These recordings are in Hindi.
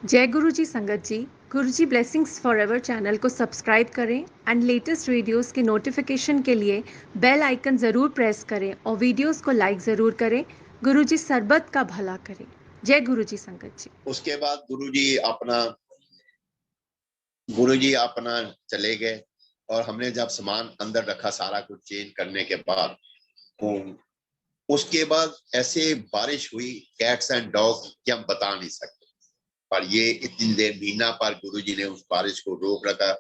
जय गुरु जी संगत जी। गुरु जी ब्लेसिंग्स फॉरएवर चैनल को सब्सक्राइब करें एंड लेटेस्ट वीडियोस के नोटिफिकेशन के लिए बेल आइकन ज़रूर प्रेस करें और वीडियोस को लाइक ज़रूर करें। गुरु जी सरबत का भला करें। जय गुरु जी संगत जी। उसके बाद गुरु जी अपना चले गए और हमने जब सामान अंदर रखा सारा कुछ चेंज करने के बाद, उसके बाद ऐसे बारिश हुई कैट्स एंड डॉग कि हम बता नहीं सकते। पर ये इतनी देर महीना पर गुरु जी ने उस बारिश को रोक रखा,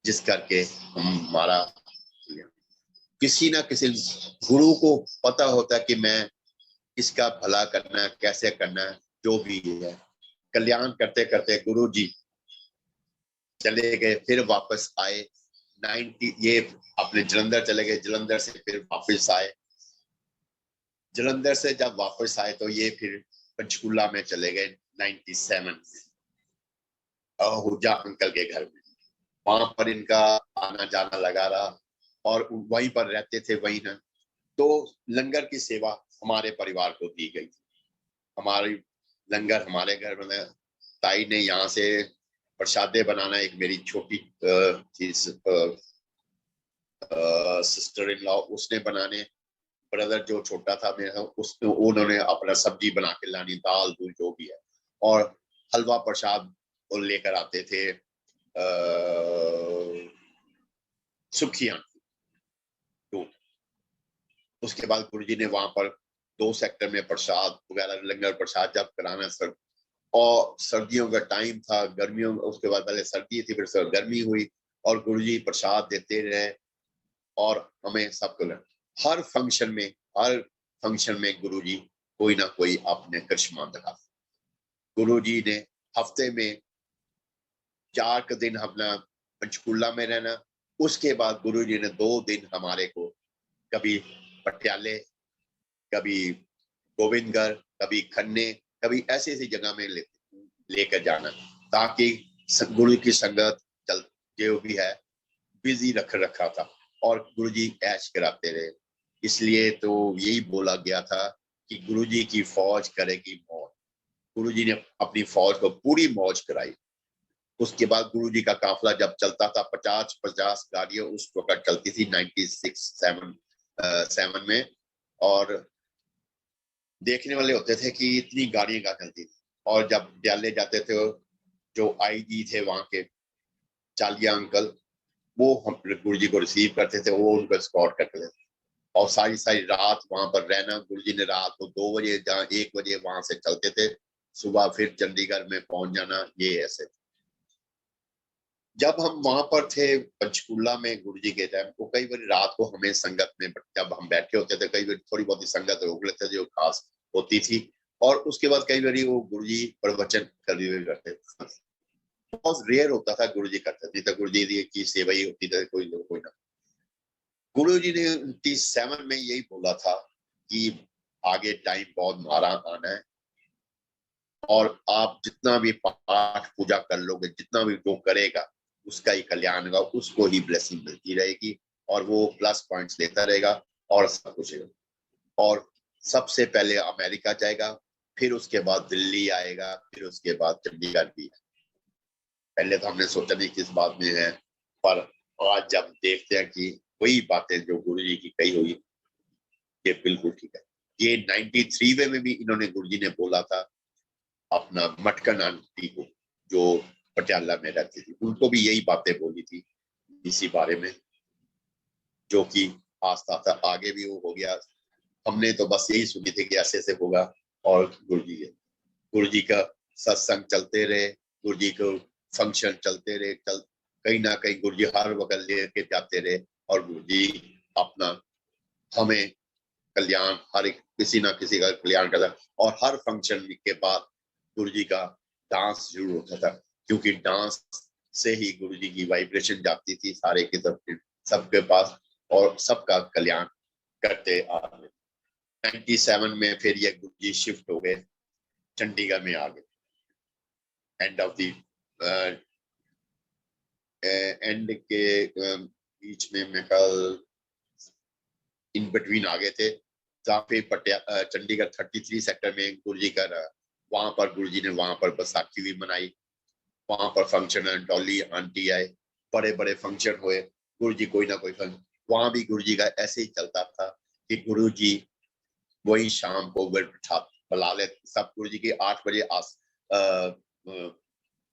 जिस करके हमारा किसी ना किसी गुरु को पता होता कि मैं इसका भला करना है, कैसे करना है, जो भी है। कल्याण करते करते गुरु जी चले गए, फिर वापस आए 90 ये अपने जलंधर चले गए, जलंधर से फिर वापस आए। जलंधर से जब वापस आए तो ये फिर पंचकूला में चले गए 97 में, हुजा अंकल के घर में। वहां पर इनका आना जाना लगा रहा और वहीं पर रहते थे वहीं ना। तो लंगर की सेवा हमारे परिवार को दी गई। हमारी लंगर हमारे घर में ताई ने यहाँ से प्रसादे बनाना, एक मेरी छोटी थी सिस्टर इन लॉ, उसने बनाने, ब्रदर जो छोटा था मेरा उसने उन्होंने अपना सब्जी बना के लानी, दाल दूल जो भी है, और हलवा प्रसाद वो लेकर आते थे सुखियां। तो उसके बाद गुरु जी ने वहां पर 2 सेक्टर में प्रसाद वगैरह लंगर प्रसाद जब कराना सर, और सर्दियों का टाइम था, गर्मियों उसके बाद पहले सर्दी थी फिर गर्मी हुई, और गुरु जी प्रसाद देते रहे और हमें सबको हर फंक्शन में गुरु जी कोई ना कोई अपने करिश्मा दिखा। गुरु जी ने हफ्ते में 4 दिन अपना पंचकूला में रहना। उसके बाद गुरु जी ने 2 दिन हमारे को कभी पटियाले, कभी गोविंदगढ़, कभी खन्ने, कभी ऐसी ऐसी जगह में लेकर जाना, ताकि गुरु की संगत चल जो भी है बिजी रखा था और गुरुजी ऐश कराते रहे। इसलिए तो यही बोला गया था कि गुरुजी की फौज करेगी मौज। गुरुजी ने अपनी फौज को पूरी मौज कराई। उसके बाद गुरुजी का काफिला जब चलता था 50 गाड़ियां उस वक्त चलती थी 96-7 में, और देखने वाले होते थे कि इतनी गाड़ियां कहाँ चलती थी। और जब विद्यालय जाते थे, जो आईजी थे वहां के चालिया अंकल, वो हम गुरु जी को रिसीव करते थे, वो उनको स्कॉट करते थे और सारी सारी रात वहां पर रहना। गुरु जी ने रात को 2 बजे जहाँ 1 बजे वहां से चलते थे, सुबह फिर चंडीगढ़ में पहुंच जाना। ये ऐसे जब हम वहां पर थे पंचकूला में गुरु जी के टाइम, तो कई बार रात को हमें संगत में जब हम बैठे होते थे, कई बार थोड़ी बहुत संगत रोक लेते थे जो खास होती थी, और उसके बाद कई बार वो गुरु जी प्रवचन करते थे। बहुत रेयर होता था गुरु जी करते थे, तो गुरु जी की सेवा ही होती थी, कोई ना। गुरु जी ने 97 में यही बोला था कि आगे टाइम बहुत मारा आना है, और आप जितना भी पाठ पूजा कर लोगे, जितना भी वो करेगा उसका ही कल्याण होगा, उसको ही ब्लेसिंग मिलती रहेगी और वो प्लस पॉइंट्स लेता रहेगा और सब कुछ। और सबसे पहले अमेरिका जाएगा, फिर उसके बाद दिल्ली आएगा, फिर उसके बाद चंडीगढ़ भी है। पहले तो हमने सोचा नहीं किस बात में है, पर आज जब देखते हैं कि वही बातें जो गुरु जी की कही हुई, ये बिल्कुल ठीक है। ये 93 में भी इन्होंने गुरु जी ने बोला था अपना मटकन आंटी को, जो पटियाला में रहती थी, उनको भी यही बातें बोली थी इसी बारे में, जो कि आस्था था। आगे भी वो हो गया, हमने तो बस यही सुनी थी कि ऐसे ऐसे होगा, और गुरु जी का सत्संग चलते रहे, गुरु जी को फंक्शन चलते रहे, कहीं ना कहीं गुरु जी हर वक्त लेके जाते रहे, और गुरु जी अपना हमें कल्याण, हर एक किसी ना किसी का कल्याण करता। और हर फंक्शन के बाद गुरु जी का डांस जरूर होता था, क्योंकि डांस से ही गुरु जी की वाइब्रेशन जाती थी सारे की तरफ, सबके पास, और सबका कल्याण करते आ गए। 97 में फिर ये गुरु जी शिफ्ट हो गए, चंडीगढ़ में आ गए। एंड ऑफ दी एंड के बीच में मैं कल इन बिटवीन आ गए थे, जहाँ पे चंडीगढ़ 33 सेक्टर में गुरु जी का वहां पर गुरुजी ने वहां पर बैसाखी भी मनाई, वहां पर फंक्शन, डॉली आंटी आए, बड़े बड़े फंक्शन हुए, गुरुजी कोई ना कोई फंक्शन, वहां भी गुरुजी का ऐसे ही चलता था कि गुरुजी वही शाम को बुला ले सब। गुरुजी के 8 बजे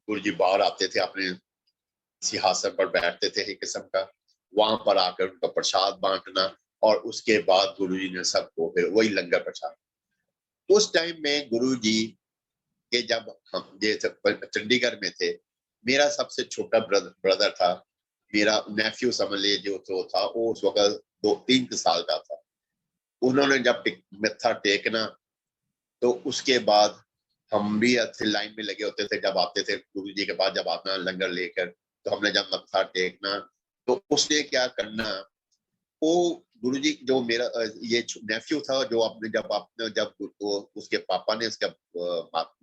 गुरुजी बाहर आते थे, अपने सिंहासन पर बैठते थे एक किस्म का, वहां पर आकर उनका प्रसाद बांटना, और उसके बाद गुरुजी ने सबको फिर वही लंगर प्रसाद। उस टाइम में गुरुजी के जब हम ये चंडीगढ़ में थे, मेरा सबसे छोटा ब्रदर था, मेरा नेफ्यू समझ लीजिए, जो था वो उस वक्त 2-3 साल का था। उन्होंने जब मत्था टेकना, तो उसके बाद हम भी अच्छे लाइन में लगे होते थे, जब आते थे गुरु जी के पास, जब आना लंगर लेकर, तो हमने जब मत्था टेकना, तो उसने क्या करना, वो गुरु जी जो मेरा ये नेफ्यू था, जो आपने जब उसके पापा ने उसका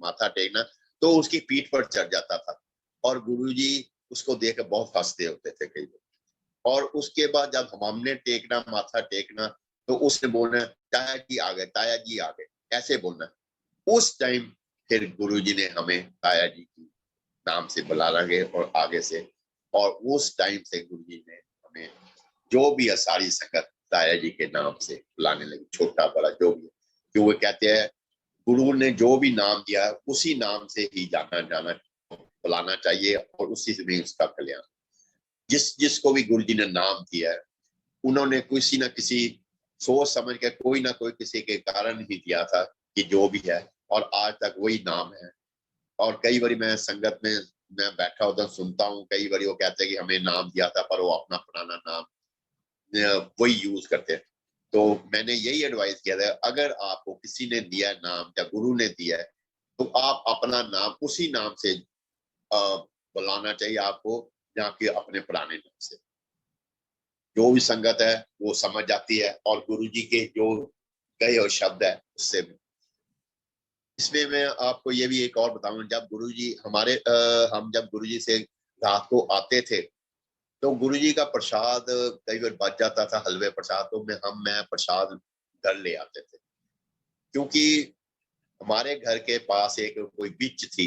माथा टेकना, तो उसकी पीठ पर चढ़ जाता था, और गुरु जी उसको देख बहुत हंसते होते थे कई बार। और उसके बाद जब हमने टेकना, माथा टेकना, तो उसने बोलना, ताया जी आ गए, ताया जी आ गए, ऐसे बोलना। उस टाइम फिर गुरुजी ने हमें ताया जी की नाम से बुला लगे, और आगे से, और उस टाइम से गुरुजी ने हमें जो भी है सारी संगत ताया जी के नाम से बुलाने लगी, छोटा बड़ा जो भी है। क्यों वो कहते हैं गुरु ने जो भी नाम दिया उसी नाम से ही जाना जाना बुलाना चाहिए, और उसी से भी उसका कल्याण। जिसको भी गुरु जी ने नाम दिया है, उन्होंने किसी न किसी सोच समझ के, कोई ना कोई किसी के कारण ही दिया था कि जो भी है, और आज तक वही नाम है। और कई बार मैं संगत में मैं बैठा होता सुनता हूँ, कई बार वो कहते हैं कि हमें नाम दिया था, पर वो अपना पुराना नाम वही यूज करते हैं। तो मैंने यही एडवाइस किया था, अगर आपको किसी ने दिया है नाम, या गुरु ने दिया है, तो आप अपना नाम उसी नाम से बुलाना चाहिए आपको, ना कि अपने पुराने नाम से। जो भी संगत है वो समझ जाती है, और गुरुजी के जो कहे हुए शब्द है उससे भी। इसमें मैं आपको ये भी एक और बताऊं, जब गुरुजी हम जब गुरुजी से रात को आते थे, तो गुरुजी का प्रसाद कई बार बच जाता था, हलवे प्रसाद, तो मैं प्रसाद घर ले आते थे। क्योंकि हमारे घर के पास एक कोई बिच थी,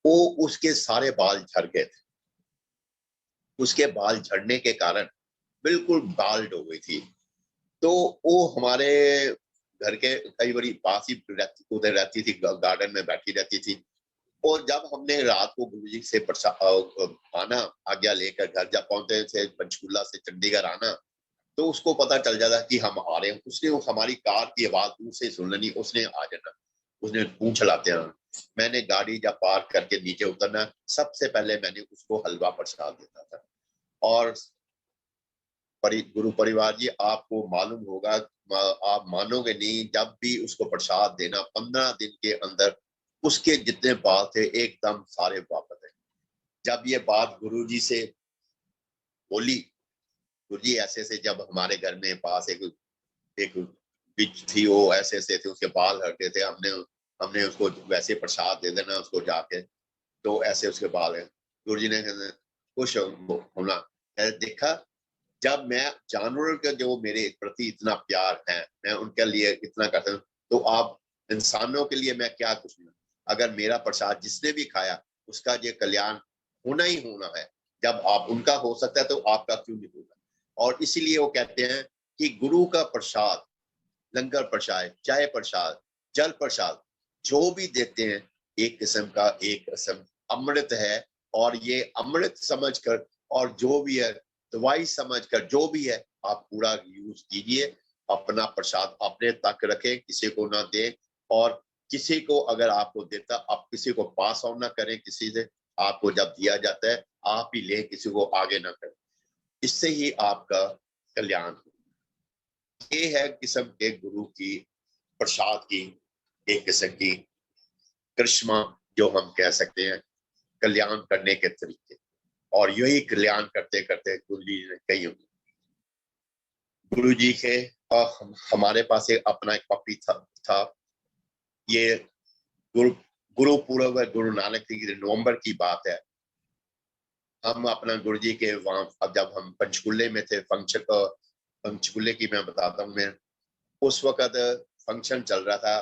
वो उसके सारे बाल झड़ गए थे। उसके बाल झड़ने के कारण बिल्कुल बाल्ड हो गई थी। तो वो हमारे घर के कई बारी पास ही उधर रहती थी, गार्डन में बैठी रहती थी। और जब हमने रात को गुरुजी से आना, आज्ञा लेकर घर जब पहुंचते थे, पंचकूला से चंडीगढ़ आना, तो उसको पता चल जाता कि हम आ रहे हैं। उसने हमारी कार की आवाज दूर से सुन लेनी, उसने आ जाना, उसने पूंछ लाते हैं। मैंने गाड़ी जब पार्क करके नीचे उतरना, सबसे पहले मैंने उसको हलवा प्रसाद देता था। और गुरु परिवार जी, आपको मालूम होगा, आप मानोगे नहीं, जब भी उसको प्रसाद देना, 15 दिन के अंदर उसके जितने बाल थे एकदम सारे वापस है। जब ये बात गुरुजी से बोली, गुरुजी ऐसे से, जब हमारे घर में पास एक बिच थी, वो ऐसे ऐसे थे, उसके बाल हटते थे, हमने हमने उसको वैसे प्रसाद दे देना उसको जाके, तो ऐसे उसके बाल है। गुरुजी ने खुश होना, देखा, जब मैं जानवरों का जो मेरे प्रति इतना प्यार है, मैं उनके लिए इतना करता हूँ, तो आप इंसानों के लिए मैं क्या कुछ नहीं। अगर मेरा प्रसाद जिसने भी खाया, उसका ये कल्याण होना ही होना है। जब आप उनका हो सकता है, तो आपका क्यों नहीं होगा। और इसीलिए वो कहते हैं कि गुरु का प्रसाद, लंगर प्रसाद, चाय प्रसाद, जल प्रसाद, जो भी देते हैं, एक किस्म का एक किस्म अमृत है। और ये अमृत समझकर, और जो भी है दवाई समझकर, जो भी है आप पूरा यूज कीजिए। अपना प्रसाद अपने तक रखें, किसी को ना दें। और किसी को अगर आपको देता, आप किसी को पास ऑन ना करें, किसी से आपको जब दिया जाता है आप ही लें, किसी को आगे ना करें। इससे ही आपका कल्याण हो। ये है किस्म के गुरु की प्रसाद की एक किस्म की करिश्मा, जो हम कह सकते हैं कल्याण करने के तरीके। और यही कल्याण करते करते गुरु जी ने कई, गुरु जी के हमारे पास एक अपना एक पपी था। ये गुरु गुरु पूर्व गुरु नानक की नवंबर की बात है। हम अपना गुरु जी के वहां, अब जब हम पंचकुले में थे, पंचकुले की मैं बताता हूँ। मैं उस वक्त फंक्शन चल रहा था,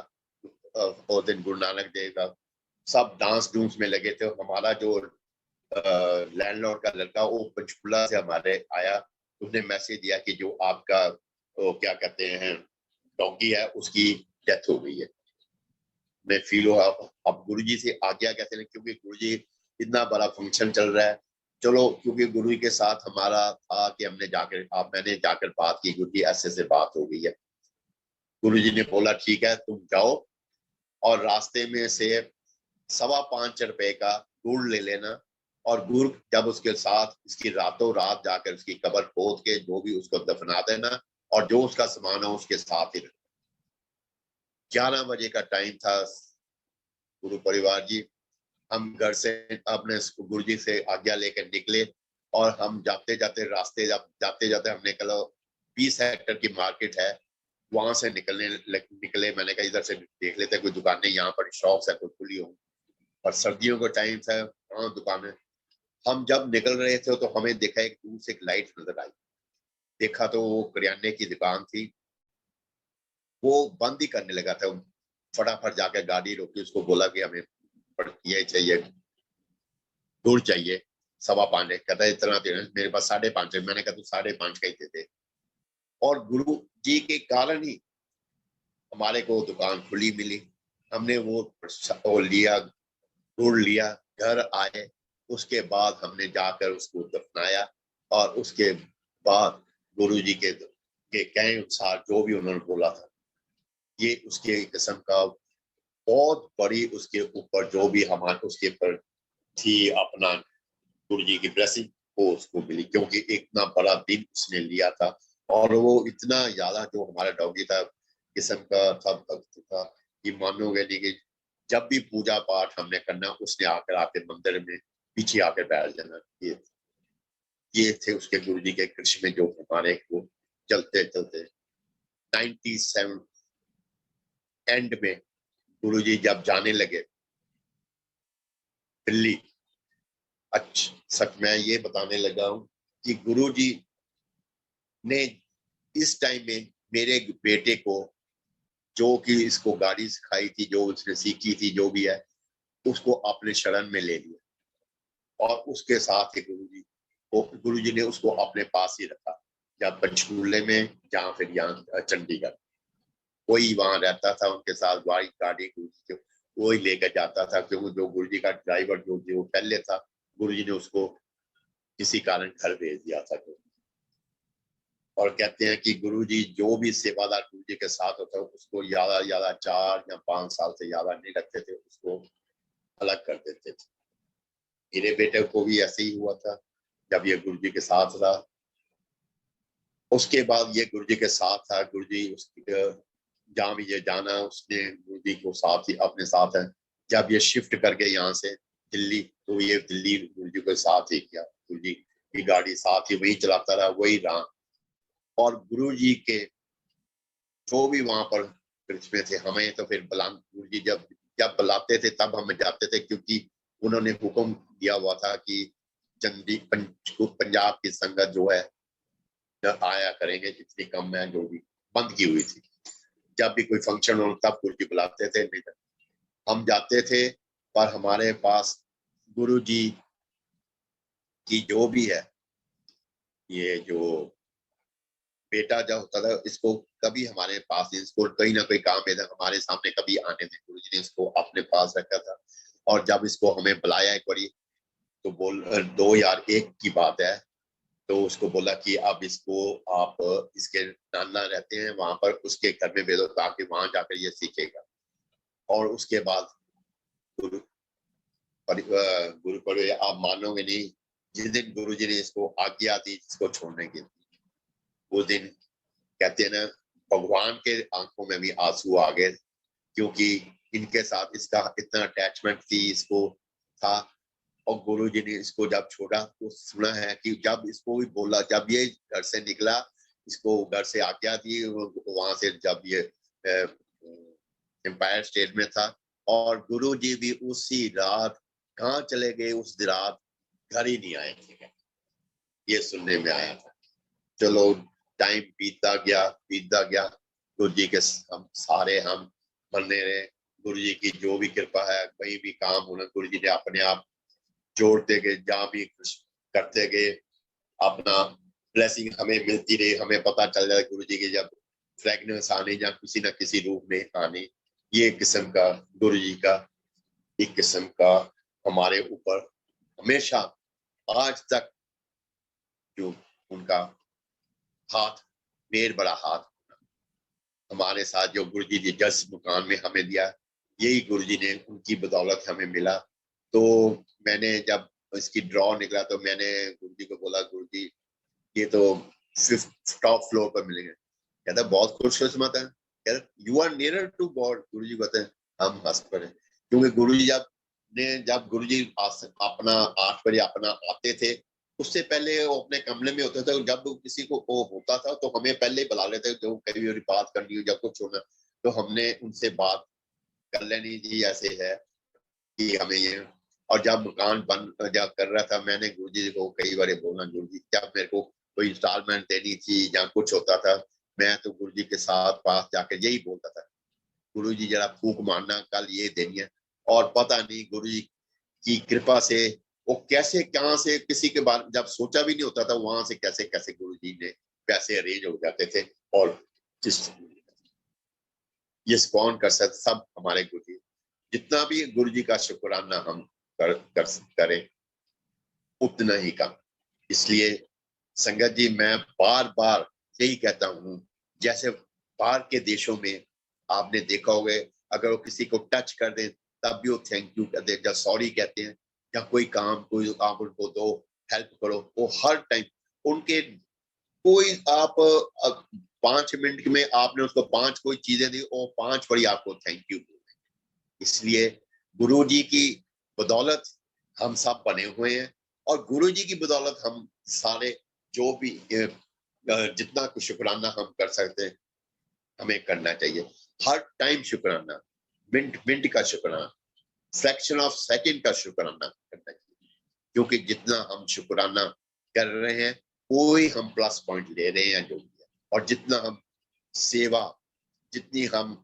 उस दिन गुरु नानक देव का सब डांस डूंस में लगे थे। हमारा जो लैंडलॉर्ड का लड़का वो पंचकुला से हमारे आया, उसने मैसेज दिया कि जो आपका वो क्या कहते हैं डॉगी है उसकी डेथ हो गई है। मैं फील हुआ अब गुरुजी से आज्ञा कैसे लें, क्योंकि गुरुजी इतना बड़ा फंक्शन चल रहा है। चलो क्योंकि गुरु के साथ हमारा था कि मैंने जाकर बात की, गुरुजी ऐसे से बात हो गई है। गुरुजी ने बोला ठीक है तुम जाओ और रास्ते में से 5.25 रुपए का गुड़ ले लेना, और गुड़ जब उसके साथ इसकी रातों रात जाकर उसकी कब्र खोद के जो भी उसको दफना देना, और जो उसका सामान हो उसके साथ ही रखना। 11 बजे का टाइम था। गुरु परिवार जी हम घर से अपने गुरु जी से आज्ञा लेकर निकले, और हम जाते जाते हमने कहा 20 हेक्टर की मार्केट है, वहां से निकले। मैंने कहा इधर से देख लेते कोई दुकानें यहाँ पर शॉप्स है कोई खुली हो, और सर्दियों का टाइम था, हाँ दुकानें। हम जब निकल रहे थे तो हमें देखा एक दूर से एक लाइट नजर आई। देखा तो वो करियाने की दुकान थी, वो बंद ही करने लगा था। फटाफट जाकर गाड़ी रोकी, उसको बोला कि हमें ये चाहिए गुड़ चाहिए 5.25। कहता है इतना देना, मेरे पास 5.5 है। मैंने कहा तू 5.5 का ही दे दे। और गुरु जी के कारण ही हमारे को दुकान खुली मिली। हमने वो लिया, गुड़ लिया, घर आए। उसके बाद हमने जाकर उसको दफनाया, और उसके बाद गुरु जी के कहे अनुसार जो भी उन्होंने बोला था, ये उसके किस्म का बहुत बड़ी उसके ऊपर जो भी हमारे उसके ऊपर थी अपना गुरु जी की ब्लेसिंग वो उसको मिली, क्योंकि इतना बड़ा दिन उसने लिया था। और वो इतना ज्यादा जो हमारा डॉगी था किस्म का था, भक्त था कि मानोगे नहीं कि जब भी पूजा पाठ हमने करना उसने आकर मंदिर में पीछे आकर बैठ जाना। ये थे उसके गुरु जी के कृष्ण में जो हमारे को चलते चलते 97 एंड में गुरु जी जब जाने लगे दिल्ली। अच्छा सच मैं ये बताने लगा हूँ कि गुरु जी ने इस टाइम में मेरे बेटे को जो कि इसको गाड़ी सिखाई थी, जो उसने सीखी थी, जो भी है उसको अपने शरण में ले लिया, और उसके साथ ही गुरु जी ने उसको अपने पास ही रखा, या पंचकूले में जहाँ फिर यहाँ चंडीगढ़। कोई वहां रहता था उनके साथ, गाड़ी गुरु जी वही लेकर जाता था, क्योंकि जो गुरु जी का ड्राइवर जो पहले था गुरु जी ने उसको किसी कारण घर भेज दिया था। और कहते हैं कि गुरुजी जो भी सेवादार गुरुजी के साथ होता है उसको ज्यादा 4 या 5 साल से ज्यादा नहीं रखते थे, उसको अलग कर देते थे। मेरे बेटे को भी ऐसे ही हुआ था जब ये गुरुजी के साथ रहा। उसके बाद ये गुरुजी के साथ था, गुरुजी उसकी जहाँ भी ये जाना उसने गुरुजी को साथ ही अपने साथ है। जब ये शिफ्ट करके यहाँ से दिल्ली, तो ये दिल्ली गुरुजी के साथ ही किया, गुरुजी की गाड़ी साथ ही वही चलाता रहा, वही रहा। और गुरु जी के जो भी वहां पर में थे हमें तो फिर गुरु जी जब जब बुलाते थे तब हम जाते थे, क्योंकि उन्होंने हुक्म दिया हुआ था कि पंजाब की संगत जो है आया करेंगे, जितनी कम है जो भी बंद की हुई थी। जब भी कोई फंक्शन हो तब गुरु जी बुलाते थे, नहीं हम जाते थे। पर हमारे पास गुरु जी की जो भी है ये जो बेटा जब होता था इसको कभी हमारे पास इसको कहीं ना कहीं काम में हमारे सामने कभी आने में गुरु जी ने इसको अपने पास रखा था। और जब इसको हमें बुलाया एक बारी तो 2001 की बात है, तो उसको बोला कि अब इसको आप इसके नाना रहते हैं वहां पर उसके घर में भेजो ताकि वहां जाकर ये सीखेगा। और उसके बाद गुरु पर आप मानोगे नहीं, जिस दिन गुरु जी ने इसको आज्ञा दी इसको छोड़ने की, उस दिन कहते हैं ना भगवान के आंखों में भी आंसू आ गए, क्योंकि इनके साथ इसका इतना अटैचमेंट थी, इसको था। और गुरु जी ने इसको जब छोड़ा तो सुना है कि जब इसको भी बोला, जब ये घर से निकला इसको घर से आज्ञा दी, वहां से जब ये एम्पायर स्टेट में था, और गुरु जी भी उसी रात कहाँ चले गए, उस रात घर ही नहीं आए थे, ये सुनने में आया था। चलो टाइम बीतता गया गुरु जी के हम सारे हम बने रहे, गुरु जी की जो भी कृपा है, कहीं भी काम होना गुरु जी ने अपने आप जोड़ते गए, जहाँ भी करते गए, अपना ब्लेसिंग हमें मिलती रही। हमें पता चल जाए गुरु जी की जब फ्रेगनेंस आने या किसी न किसी रूप में आने, ये किस्म का गुरु जी का एक किस्म का हमारे ऊपर हमेशा आज तक जो उनका हाथ, मेर बड़ा हाथ हमारे साथ, जो गुरु जी ने जिस मुकाम में हमें दिया, यही गुरु जी ने, उनकी बदौलत हमें मिला। तो मैंने जब इसकी ड्रॉ निकला तो मैंने गुरु जी को बोला, गुरु जी ये तो 5th टॉप फ्लोर पर मिलेंगे। कहता बहुत खुशकिस्मत है, कहता you are nearer to God. Guru ji कहते हैं, हम हंस पड़े, क्योंकि गुरु जी जब गुरु जी अपना 8 बजे अपना आते थे, उससे पहले वो अपने कमरे में होते थे। जब किसी को वो होता था तो हमें पहले ही बुला लेते, जो कभी भी बात करनी हो, जब कुछ होना तो हमने उनसे बात कर लेनी, जी ऐसे है कि हमें ये। और जब मकान बन जब कर रहा था, मैंने गुरु जी को कई बार बोला, गुरु जी जब मेरे को कोई इंस्टॉलमेंट देनी थी या कुछ होता था, मैं तो गुरु जी के साथ पास जाकर यही बोलता था, गुरु जी जरा फूक मारना, कल ये देनी है। और पता नहीं गुरु जी की कृपा से वो कैसे कहाँ से, किसी के बारे जब सोचा भी नहीं होता था, वहां से कैसे कैसे गुरु जी ने पैसे अरेंज हो जाते थे। और जिस ये कौन कर सकते, सब हमारे गुरु जी। जितना भी गुरु जी का शुक्राना हम करें उतना ही कम। इसलिए संगत जी, मैं बार बार यही कहता हूँ, जैसे बाहर के देशों में आपने देखा होगा, अगर वो किसी को टच कर दे तब भी वो थैंक यू कहते हैं, जब सॉरी कहते हैं, या कोई काम कोई आप उनको दो, हेल्प करो, वो हर टाइम उनके कोई आप 5 मिनट में आपने उसको 5 कोई चीजें दी, और 5 बड़ी आपको थैंक यू। इसलिए गुरु जी की बदौलत हम सब बने हुए हैं, और गुरु जी की बदौलत हम सारे जो भी जितना कुछ शुक्राना हम कर सकते हैं हमें करना चाहिए। हर टाइम शुक्राना, मिनट मिनट का शुक्राना, फ्रैक्शन ऑफ सेकंड का शुक्राना करना चाहिए, क्योंकि जितना हम शुक्राना कर रहे हैं कोई हम प्लस पॉइंट ले रहे हैं जो भी है। और जितना हम सेवा, जितनी हम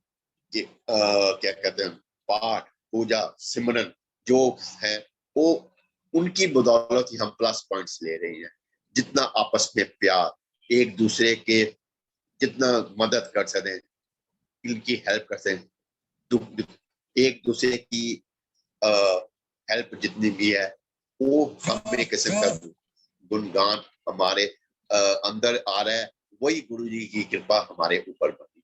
क्या कहते हैं, पाठ पूजा सिमरन जो है, वो उनकी बदौलत ही हम प्लस पॉइंट्स ले रहे हैं। जितना आपस में प्यार, एक दूसरे के जितना मदद कर सकते, इनकी हेल्प कर सकते, एक दूसरे की हेल्प जितनी भी है, वो हमें किस्म का गुणगान हमारे अंदर आ रहा है। वही गुरु जी की कृपा हमारे ऊपर बनी।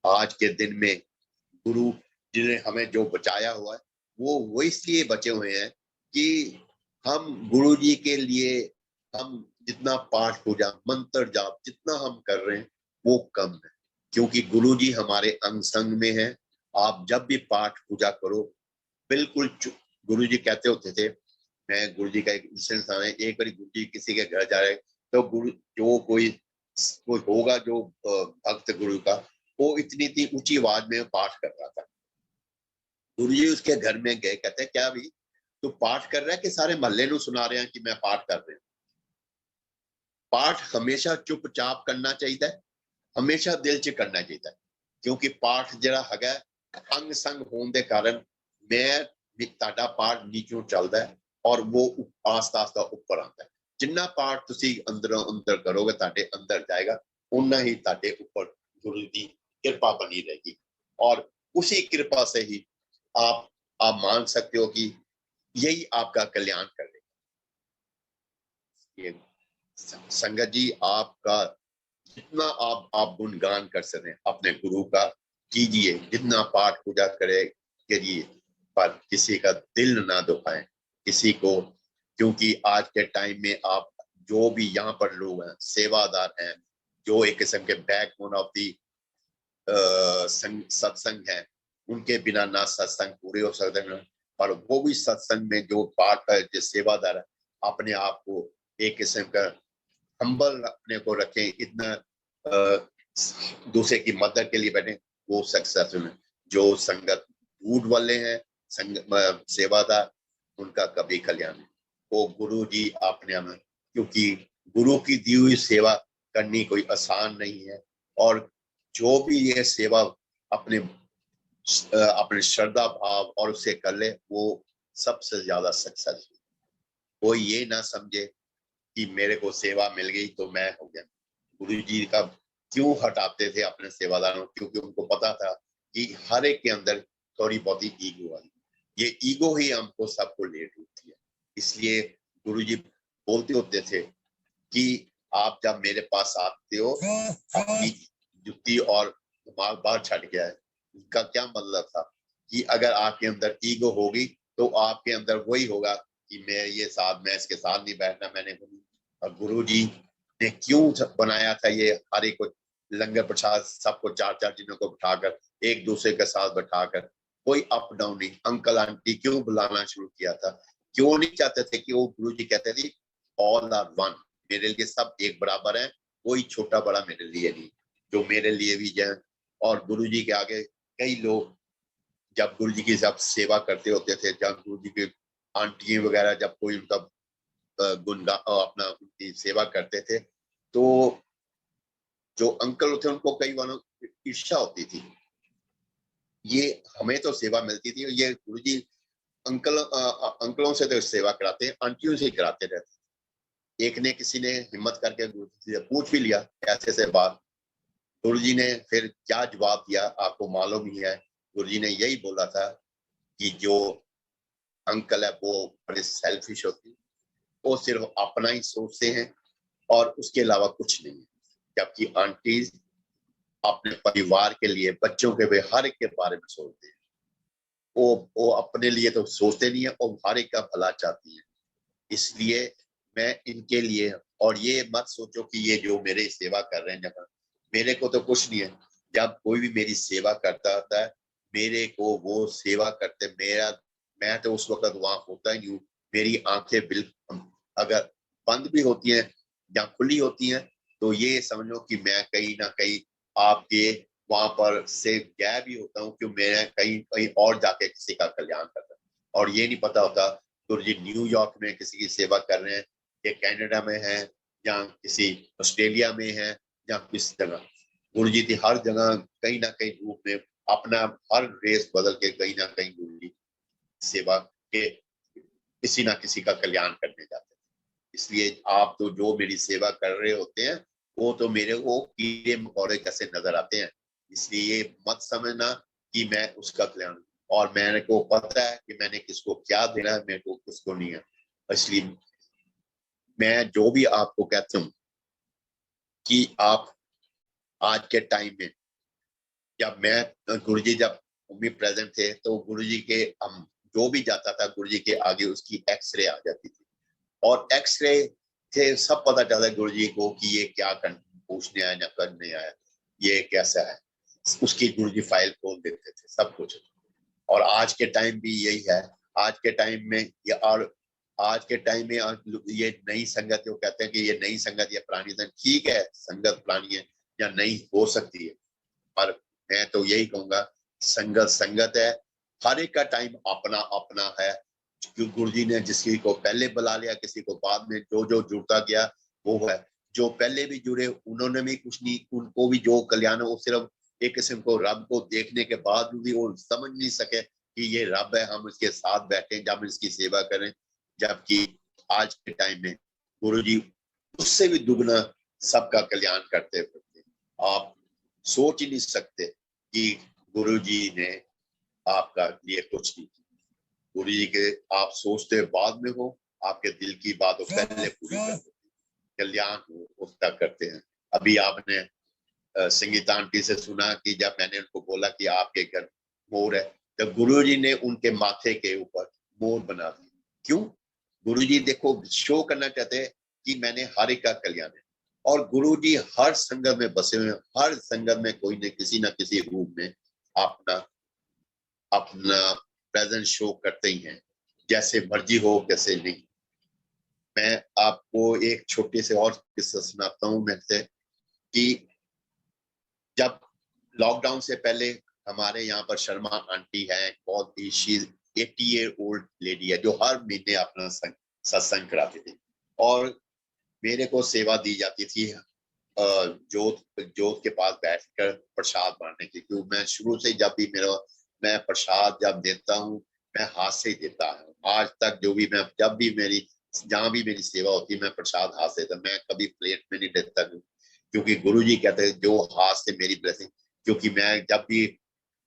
आज के दिन में गुरु जिन्हें हमें जो बचाया हुआ है, वो इसलिए बचे हुए हैं कि हम गुरु जी के लिए, हम जितना पाठ पूजा मंत्र जाप जितना हम कर रहे हैं वो कम है, क्योंकि गुरु जी हमारे अंग संग में है। आप जब भी पाठ पूजा करो, बिल्कुल गुरु जी कहते होते थे, मैं गुरु जी का एक इंसिडेंट था, एक बार गुरु जी किसी के घर जा रहे, तो गुरु जो कोई होगा जो भक्त गुरु का, वो इतनी ऊंची आवाज में पाठ कर रहा था। गुरु जी उसके घर में गए, कहते हैं क्या भी तू पाठ कर रहा है कि सारे मोहल्ले ਨੂੰ सुना रहे हैं कि मैं पाठ कर रहा हूं। पाठ हमेशा चुपचाप करना चाहिए, हमेशा दिल च करना चाहिए, क्योंकि पाठ ਜਿਹੜਾ ਹੈਗਾ अंग संग होने के कारण मैं ਤੁਹਾਡਾ पाठ नीचों चलता है और वो आस्ता आस्ता ऊपर आता है। जिन्ना पाठ ਤੁਸੀਂ अंदरों अंदर करोगे ਤੁਹਾਡੇ अंदर जाएगा, उन्ना ही ਤੁਹਾਡੇ ऊपर गुरु की कृपा बनी रहेगी। और उसी कृपा से ही आप मान सकते हो कि यही आपका कल्याण करेगा। ये संगत जी, आपका जितना आप गुणगान कर सकते हैं अपने गुरु का कीजिए, जितना पाठ पूजा करिए, पर किसी का दिल ना दुखाएं किसी को, क्योंकि आज के टाइम में आप जो भी यहाँ पर लोग हैं, सेवादार हैं, जो एक किस्म के बैकबोन ऑफ दी सत्संग है, उनके बिना ना सत्संग पूरे हो सकते हैं। और वो भी सत्संग में जो पाठ है, जो सेवादार है, अपने आप को एक किस्म का हम्बल अपने को रखें, इतना दूसरे की मदद के लिए बैठे, वो सक्सेसफुल है। जो संगत झूठ वाले हैं, सेवादार, उनका कभी कल्याण नहीं। वो गुरु जी अपने हमें, क्योंकि गुरु की दी हुई सेवा करनी कोई आसान नहीं है। और जो भी ये सेवा अपने अपने श्रद्धा भाव और उससे कर ले, वो सबसे ज्यादा सक्सेस। कोई ये ना समझे कि मेरे को सेवा मिल गई तो मैं हो गया। गुरु जी का क्यों हटाते थे अपने सेवादारों, क्योंकि उनको पता था कि हर एक के अंदर थोड़ी बहुत ही ईगो आई, ये ईगो ही हमको सबको ले डूबती है। इसलिए गुरु जी बोलते होते थे कि आप जब मेरे पास आते हो अपनी जुत्ती और दिमाग बाहर छट गया है। इसका क्या मतलब था कि अगर आपके अंदर ईगो होगी तो आपके अंदर वही होगा कि मैं इसके साथ नहीं बैठना। मैंने गुरु जी ने क्यों बनाया था ये हर एक को लंगर प्रसाद सबको 4-4 दिनों को बिठाकर एक दूसरे के साथ बैठाकर, कोई अप डाउन नहीं। अंकल आंटी क्यों बुलाना शुरू किया था? क्यों नहीं चाहते थे कि वो गुरु जी कहते थे ऑल आर वन, मेरे लिए सब एक बराबर है, कोई छोटा बड़ा मेरे लिए नहीं, जो मेरे लिए भी जाए। और गुरु जी के आगे कई लोग जब गुरु जी की जब सेवा करते होते थे, जब गुरु जी के आंटी वगैरह जब कोई उनका अपना उनकी सेवा करते थे तो जो अंकल थे उनको कई बार ईर्ष्या होती थी। ये हमें तो सेवा मिलती थी, ये गुरु जी अंकलों से तो सेवा कराते हैं, आंटियों से कराते रहते। एक ने किसी ने हिम्मत करके गुरु जी से पूछ भी लिया ऐसे ऐसे बात। गुरु जी ने फिर क्या जवाब दिया आपको मालूम ही है। गुरु जी ने यही बोला था कि जो अंकल है वो बड़े सेल्फिश होते हैं, वो सिर्फ अपना ही सोचते हैं और उसके अलावा कुछ नहीं है। जबकि आंटीज अपने परिवार के लिए, बच्चों के भी हर एक के बारे में सोचते हैं। वो अपने लिए तो सोचते नहीं है और हर एक का भला चाहती है। इसलिए मैं इनके लिए, और ये मत सोचो कि ये जो मेरे सेवा कर रहे हैं, जब मेरे को तो कुछ नहीं है। जब कोई भी मेरी सेवा करता होता है, मेरे को वो सेवा करते मेरा, मैं तो उस वक्त वहां होता ही नहीं हूँ। मेरी आंखें बिल्कुल अगर बंद भी होती हैं या खुली होती हैं तो ये समझो कि मैं कहीं ना कहीं आपके वहां पर से गया भी होता हूँ, क्यों मैं कहीं कहीं और जाके किसी का कल्याण करता हूँ। और ये नहीं पता होता गुरु जी न्यूयॉर्क में किसी की सेवा कर रहे हैं, या कनाडा में है, या किसी ऑस्ट्रेलिया में है, या किस जगह। गुरु जी थी हर जगह कहीं ना कहीं रूप में अपना हर रेस बदल के कहीं ना कहीं गुरु जी सेवा के किसी ना किसी का कल्याण करने जाते हैं। इसलिए आप तो जो मेरी सेवा कर रहे होते हैं वो तो मेरे को कीड़े मकोड़े कैसे नजर आते हैं। इसलिए ये मत समझना कि मैं उसका कल्याण, और मेरे को पता है कि मैंने किसको क्या देना है, मेरे को किसको नहीं है। इसलिए मैं जो भी आपको कहता हूँ कि आप आज के टाइम में, जब मैं गुरु जी जब भी प्रेजेंट थे तो गुरु जी के हम जो भी जाता था गुरु जी के आगे उसकी एक्सरे आ जाती थी, और एक्सरे से सब पता चला गुरु जी को कि ये क्या पूछने आया या करने आया, ये कैसा है। उसकी गुरु जी फाइल खोल देते थे सब कुछ। और आज के टाइम भी यही है। आज के टाइम में ये, और आज के टाइम में ये नई संगत जो कहते हैं कि ये नई संगत या पुरानी संगत, ठीक है संगत पुरानी है या नई हो सकती है, पर मैं तो यही कहूंगा संगत संगत है। हर एक का टाइम अपना अपना है। गुरु जी ने जिसकी को पहले बुला लिया, किसी को बाद में, जो जो जुड़ता गया वो है। जो पहले भी जुड़े उन्होंने भी कुछ नहीं, उनको भी जो कल्याण है वो सिर्फ एक किस्म को रब को देखने के बाद भी वो समझ नहीं सके कि ये रब है, हम इसके साथ बैठे जब इसकी सेवा करें। जबकि आज के टाइम में गुरु जी उससे भी दुगना सबका कल्याण करते फिरते। आप सोच ही नहीं सकते कि गुरु जी ने आपका लिए कुछ नहीं किया। गुरु जी के आप सोचते बाद में हो, आपके दिल की बात पहले पूरी कर देते, कल्याण हो उसका करते हैं। अभी आपने संगीता आंटी से सुना कि जब मैंने उनको बोला कि आपके घर मोर है, तो गुरु जी ने उनके माथे के ऊपर मोर बना दिया। क्यों? गुरु जी देखो शो करना चाहते हैं कि मैंने हर एक का कल्याण है। और गुरु जी हर संगत में बसे हुए हैं, हर संगत में कोई न किसी रूप में अपना अपना प्रेजेंस शो करते ही हैं, जैसे मर्जी हो कैसे नहीं। मैं आपको एक छोटे से और किस्सा सुनाता हूँ मैं से कि जब लॉकडाउन से पहले हमारे यहाँ पर शर्मा आंटी है, बहुत ही शी 80 ईयर ओल्ड लेडी है जो हर महीने अपना सत्संग कराती थी, और मेरे को सेवा दी जाती थी जोत जोत के पास बैठकर प्रसाद बांटने की। क्योंकि मैं शुरू से जब भी मेरा मैं प्रसाद जब देता हूँ मैं हाथ से ही देता हूँ। आज तक जो भी मैं जब भी मेरी जहाँ भी मेरी सेवा होती है मैं प्रसाद हाथ से देता, मैं कभी प्लेट में नहीं देता हूँ, क्योंकि गुरु जी कहते हैं जो हाथ से मेरी ब्लेसिंग, क्योंकि मैं जब भी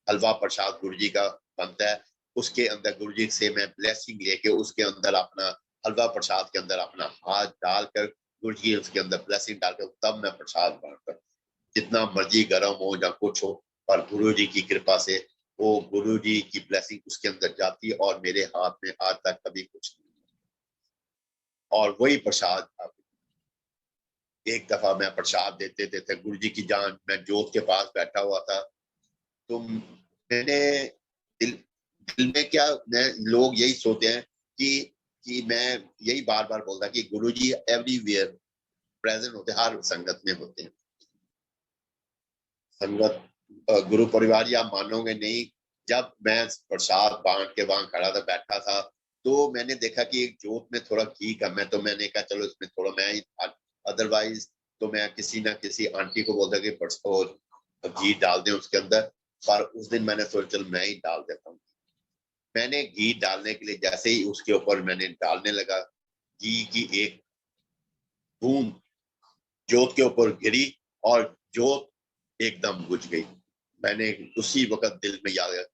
हलवा प्रसाद गुरु जी का बनता है उसके अंदर गुरु जी से मैं ब्लेसिंग लेके उसके अंदर अपना हलवा प्रसाद के अंदर अपना हाथ डालकर गुरु जी उसके अंदर ब्लेसिंग डालकर तब मैं प्रसाद बांटता हूँ। जितना मर्जी गर्म हो या कुछ हो, पर गुरु जी की कृपा से वो गुरु जी की ब्लेसिंग उसके अंदर जाती है और मेरे हाथ में आज तक कभी कुछ नहीं। और वही प्रसाद एक दफा मैं प्रसाद देते देते गुरु जी की जान, मैं जोत के पास बैठा हुआ था, तो मैंने दिल दिल में क्या, मैं लोग यही सोचते हैं कि मैं यही बार बार बोलता कि गुरु जी एवरीवेयर प्रेजेंट होते, हर संगत में होते हैं। संगत गुरु परिवार या मानोगे नहीं, जब मैं प्रसाद बांट के वहां खड़ा था बैठा था तो मैंने देखा कि एक जोत में थोड़ा घी कम है, तो मैंने कहा चलो इसमें थोड़ा मैं ही, अदरवाइज तो मैं किसी ना किसी आंटी को बोलता कि घी डाल दें उसके अंदर, पर उस दिन मैंने सोचा चल मैं ही डाल देता हूँ। मैंने घी डालने के लिए जैसे ही उसके ऊपर मैंने डालने लगा, घी की एक बूंद जोत के ऊपर गिरी और जोत एकदम बुझ गई। मैंने उसी वक्त दिल में याद आया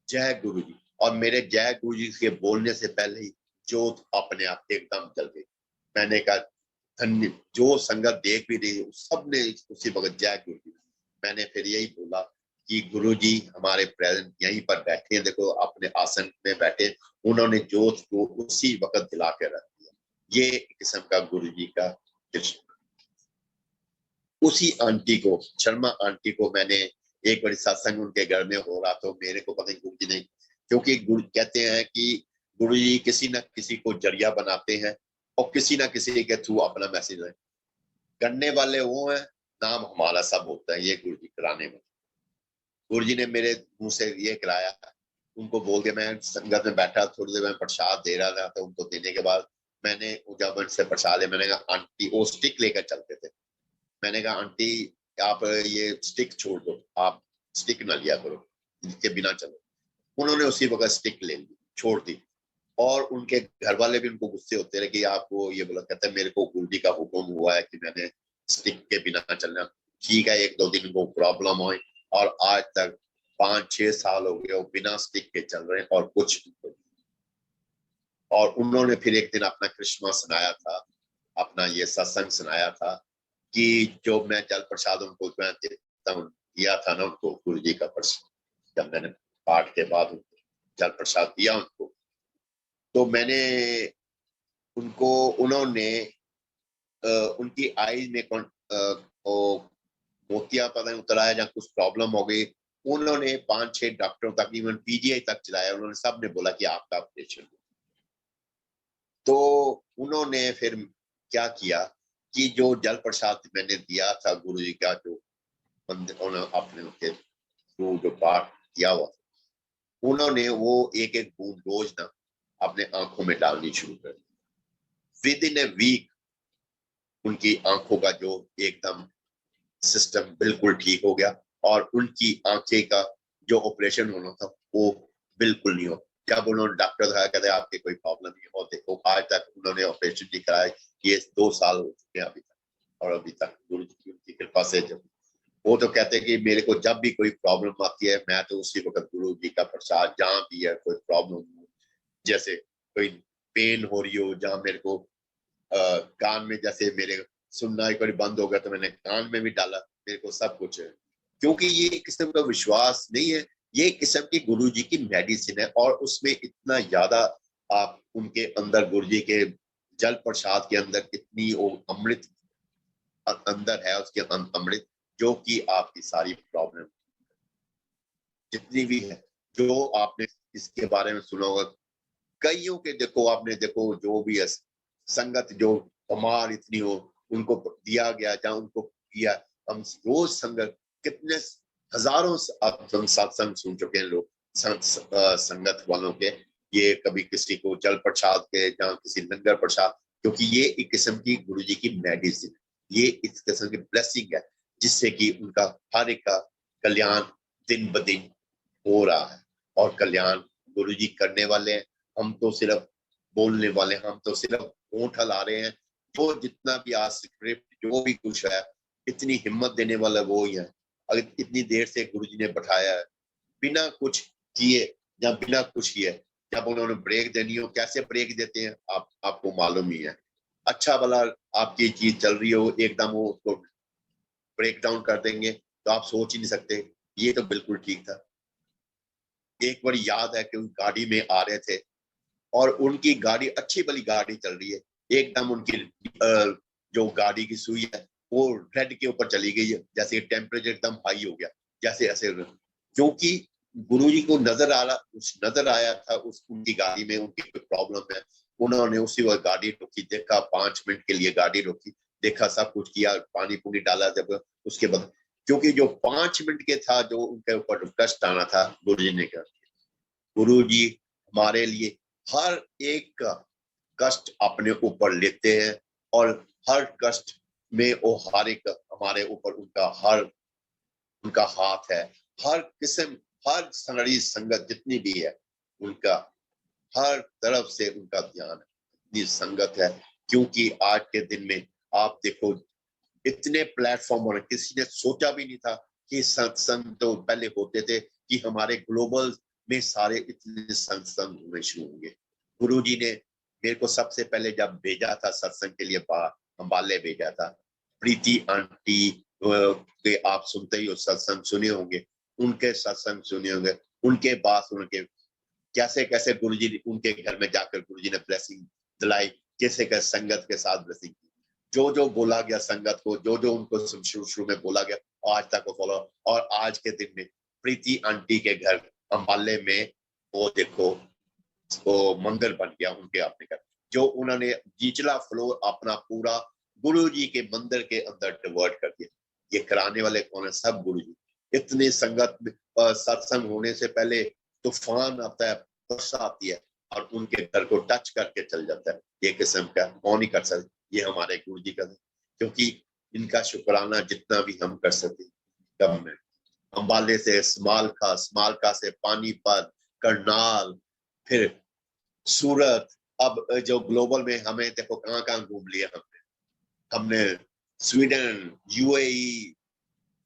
जय गुरु जी, और मेरे जय गुरु जी के बोलने से पहले ही जोत अपने आप एकदम जल गई। मैंने कहा धन्य, जो संगत देख भी रही सबने उसी वक्त जय गुरु जी। मैंने फिर यही बोला कि गुरु जी हमारे प्रेजेंट यहीं पर बैठे हैं, देखो अपने आसन में बैठे, उन्होंने जोत को उसी वक्त दिला के रख दिया। ये किस्म का गुरु जी का दृश्य। उसी आंटी को, शर्मा आंटी को, मैंने एक बार सत्संग उनके घर में हो रहा तो मेरे को पता नहीं गुरु जी ने, क्योंकि गुरु कहते हैं कि गुरु जी किसी न किसी को जरिया बनाते हैं और किसी न किसी के थ्रू अपना मैसेज करने वाले वो हैं, नाम हमारा सब होता है, ये गुरु जी कराने में। गुरु जी ने मेरे मुंह से ये कराया, उनको बोल के मैं संगत में बैठा थोड़ी देर में प्रसाद दे रहा था, तो उनको देने के बाद मैंने जब उनसे प्रसाद लिया, मैंने कहा आंटी, वो स्टिक लेकर चलते थे, मैंने कहा आंटी आप ये स्टिक छोड़ दो, आप स्टिक ना लिया करो, इसके बिना चलो। उन्होंने उसी वक्त स्टिक ले ली, छोड़ दी। और उनके घर वाले भी उनको गुस्से होते रहे कि आपको ये बोला, कहते हैं मेरे को गुरु जी का हुक्म हुआ है कि मैंने स्टिक के बिना चलना। ठीक है, एक दो दिन को प्रॉब्लम हुई और आज तक 5-6 साल हो गए वो बिना स्टिक के चल रहे हैं और कुछ नहीं। और उन्होंने फिर एक दिन अपना कृष्णा सुनाया था, अपना ये सत्संग सुनाया था कि जो मैं जल प्रसाद उनको मैं देता हूँ, दिया था ना उनको गुरु जी का प्रसाद, जब मैंने पाठ के बाद उनको जल प्रसाद दिया उनको, तो मैंने उनको, उन्होंने उनकी आई में मोतिया पता नहीं उतराया या कुछ प्रॉब्लम हो गई, उन्होंने 5-6 डॉक्टरों तक, इवन पीजीआई तक चलाया, उन्होंने सब ने बोला कि आपका ऑपरेशन। तो उन्होंने फिर क्या किया कि जो जल प्रसाद मैंने दिया था गुरु जी का, जो उन्होंने अपने उनके जो पाठ किया हुआ, उन्होंने वो एक एक बूंद रोज ना अपने आंखों में डालनी शुरू कर दी। विद इन ए वीक उनकी आंखों का जो एकदम सिस्टम बिल्कुल ठीक हो गया और उनकी आंखें का जो ऑपरेशन होना था वो बिल्कुल नहीं हो। जब उन्होंने डॉक्टर दिखाया, कहते आपके कोई प्रॉब्लम नहीं हो, देखो आज तक उन्होंने ऑपरेशन नहीं कराया, ये 2 साल हो चुके हैं अभी तक, और अभी तक गुरु जी की उनकी कृपा से जब वो तो कहते हैं कि मेरे को जब भी कोई प्रॉब्लम आती है मैं तो उसी वक्त गुरु जी का प्रसाद, जहाँ भी है कोई प्रॉब्लम हो, जैसे कोई पेन हो रही हो, जहाँ मेरे को कान में जैसे मेरे सुनना एक बार बंद हो गया तो मैंने कान में भी डाला, मेरे को सब कुछ है, क्योंकि ये एक किस्म का विश्वास नहीं है, ये एक किस्म की गुरु जी की मेडिसिन है। और उसमें इतना ज्यादा आप उनके अंदर गुरु जी के जल प्रसाद के अंदर इतनी वो अमृत अंदर है, उसके अमृत जो कि आपकी सारी प्रॉब्लम जितनी भी है, जो आपने इसके बारे में सुना होगा, कईयों के देखो आपने देखो जो भी है संगत जो कमाल इतनी हो उनको दिया गया जहाँ उनको किया, हम रोज संगत कितने हजारों हम सत्संग सुन चुके हैं लोग संगत वालों के, ये कभी किसी को जल प्रसाद के जहाँ किसी लंगर प्रसाद, क्योंकि ये एक किस्म की गुरु जी की मेडिसिन, ये इस किस्म की ब्लेसिंग है जिससे कि उनका हर एक का कल्याण दिन ब दिन हो रहा है। और कल्याण गुरुजी करने वाले हैं। हम तो सिर्फ बोलने वाले, हम तो सिर्फ होंठ हिला रहे हैं। जो जितना भी आज स्क्रिप्ट जो भी कुछ है, इतनी हिम्मत देने वाला वो ही है। अगर इतनी देर से गुरुजी ने बैठाया है बिना कुछ किए या बिना कुछ किए, जब उन्होंने ब्रेक देनी हो कैसे ब्रेक देते हैं आपको मालूम ही है। अच्छा भला आपकी चीज चल रही हो, एकदम वो उसको ब्रेक डाउन कर देंगे तो आप सोच ही नहीं सकते। ये तो बिल्कुल ठीक था। एक बार याद है कि उस गाड़ी में आ रहे थे और उनकी गाड़ी अच्छी भली गाड़ी चल रही है, एकदम उनकी जो गाड़ी की सुई है वो रेड के ऊपर चली गई है, जैसे टेम्परेचर एकदम हाई हो गया, जैसे ऐसे। क्योंकि गुरुजी को नजर आया था उस उनकी गाड़ी में उनकी कोई प्रॉब्लम है। उन्होंने उसी वक्त गाड़ी रोकी, देखा 5 मिनट के लिए गाड़ी रोकी, देखा सब कुछ किया, पानी पूरी डाला। जब उसके बाद क्योंकि जो 5 मिनट के था जो उनके ऊपर कष्ट आना था, गुरुजी ने कहा गुरुजी हमारे लिए हर एक का कष्ट अपने ऊपर लेते हैं और हर कष्ट में वो हर एक हमारे ऊपर उनका हाथ है। हर किस्म हर संगड़ी संगत जितनी भी है उनका हर तरफ से उनका ध्यान है, इतनी संगत है। क्योंकि आज के दिन में आप देखो इतने प्लेटफॉर्म हो रहे, किसी ने सोचा भी नहीं था कि सत्संग तो पहले होते थे कि हमारे ग्लोबल में सारे इतने सत्संग होने शुरू होंगे। गुरुजी ने मेरे को सबसे पहले जब भेजा था सत्संग के लिए अंबाले भेजा था, प्रीति आंटी के आप सुनते ही हो, सत्संग सुने होंगे, उनके सत्संग सुने होंगे, उनके बाद उनके कैसे कैसे गुरुजी उनके घर में जाकर गुरुजी ने ब्लेसिंग दिलाई, कैसे कैसे संगत के साथ ब्लेसिंग की, जो जो बोला गया संगत को, जो जो उनको शुरू में बोला गया आज तक वो फॉलो। और आज के दिन में प्रीति आंटी के घर अंबाले में वो देखो वो मंदिर बन गया उनके अपने घर, जो उन्होंने निचला फ्लोर अपना पूरा गुरुजी के मंदिर के अंदर डिवर्ट कर दिया। ये कराने वाले कौन है? सब गुरुजी। इतनी संगत सत्संग होने से पहले तूफान आता है, वर्षा आती है और उनके घर को टच करके चल जाता है। ये किस्म का कौन ही कर सकते, ये हमारे गुरुजी का, क्योंकि इनका शुक्राना जितना भी हम कर सकते कम है। अंबाले से स्मालका से पानीपत, करनाल, फिर सूरत, अब जो ग्लोबल में हमें देखो कहाँ कहाँ घूम लिया हमने Sweden, UAE,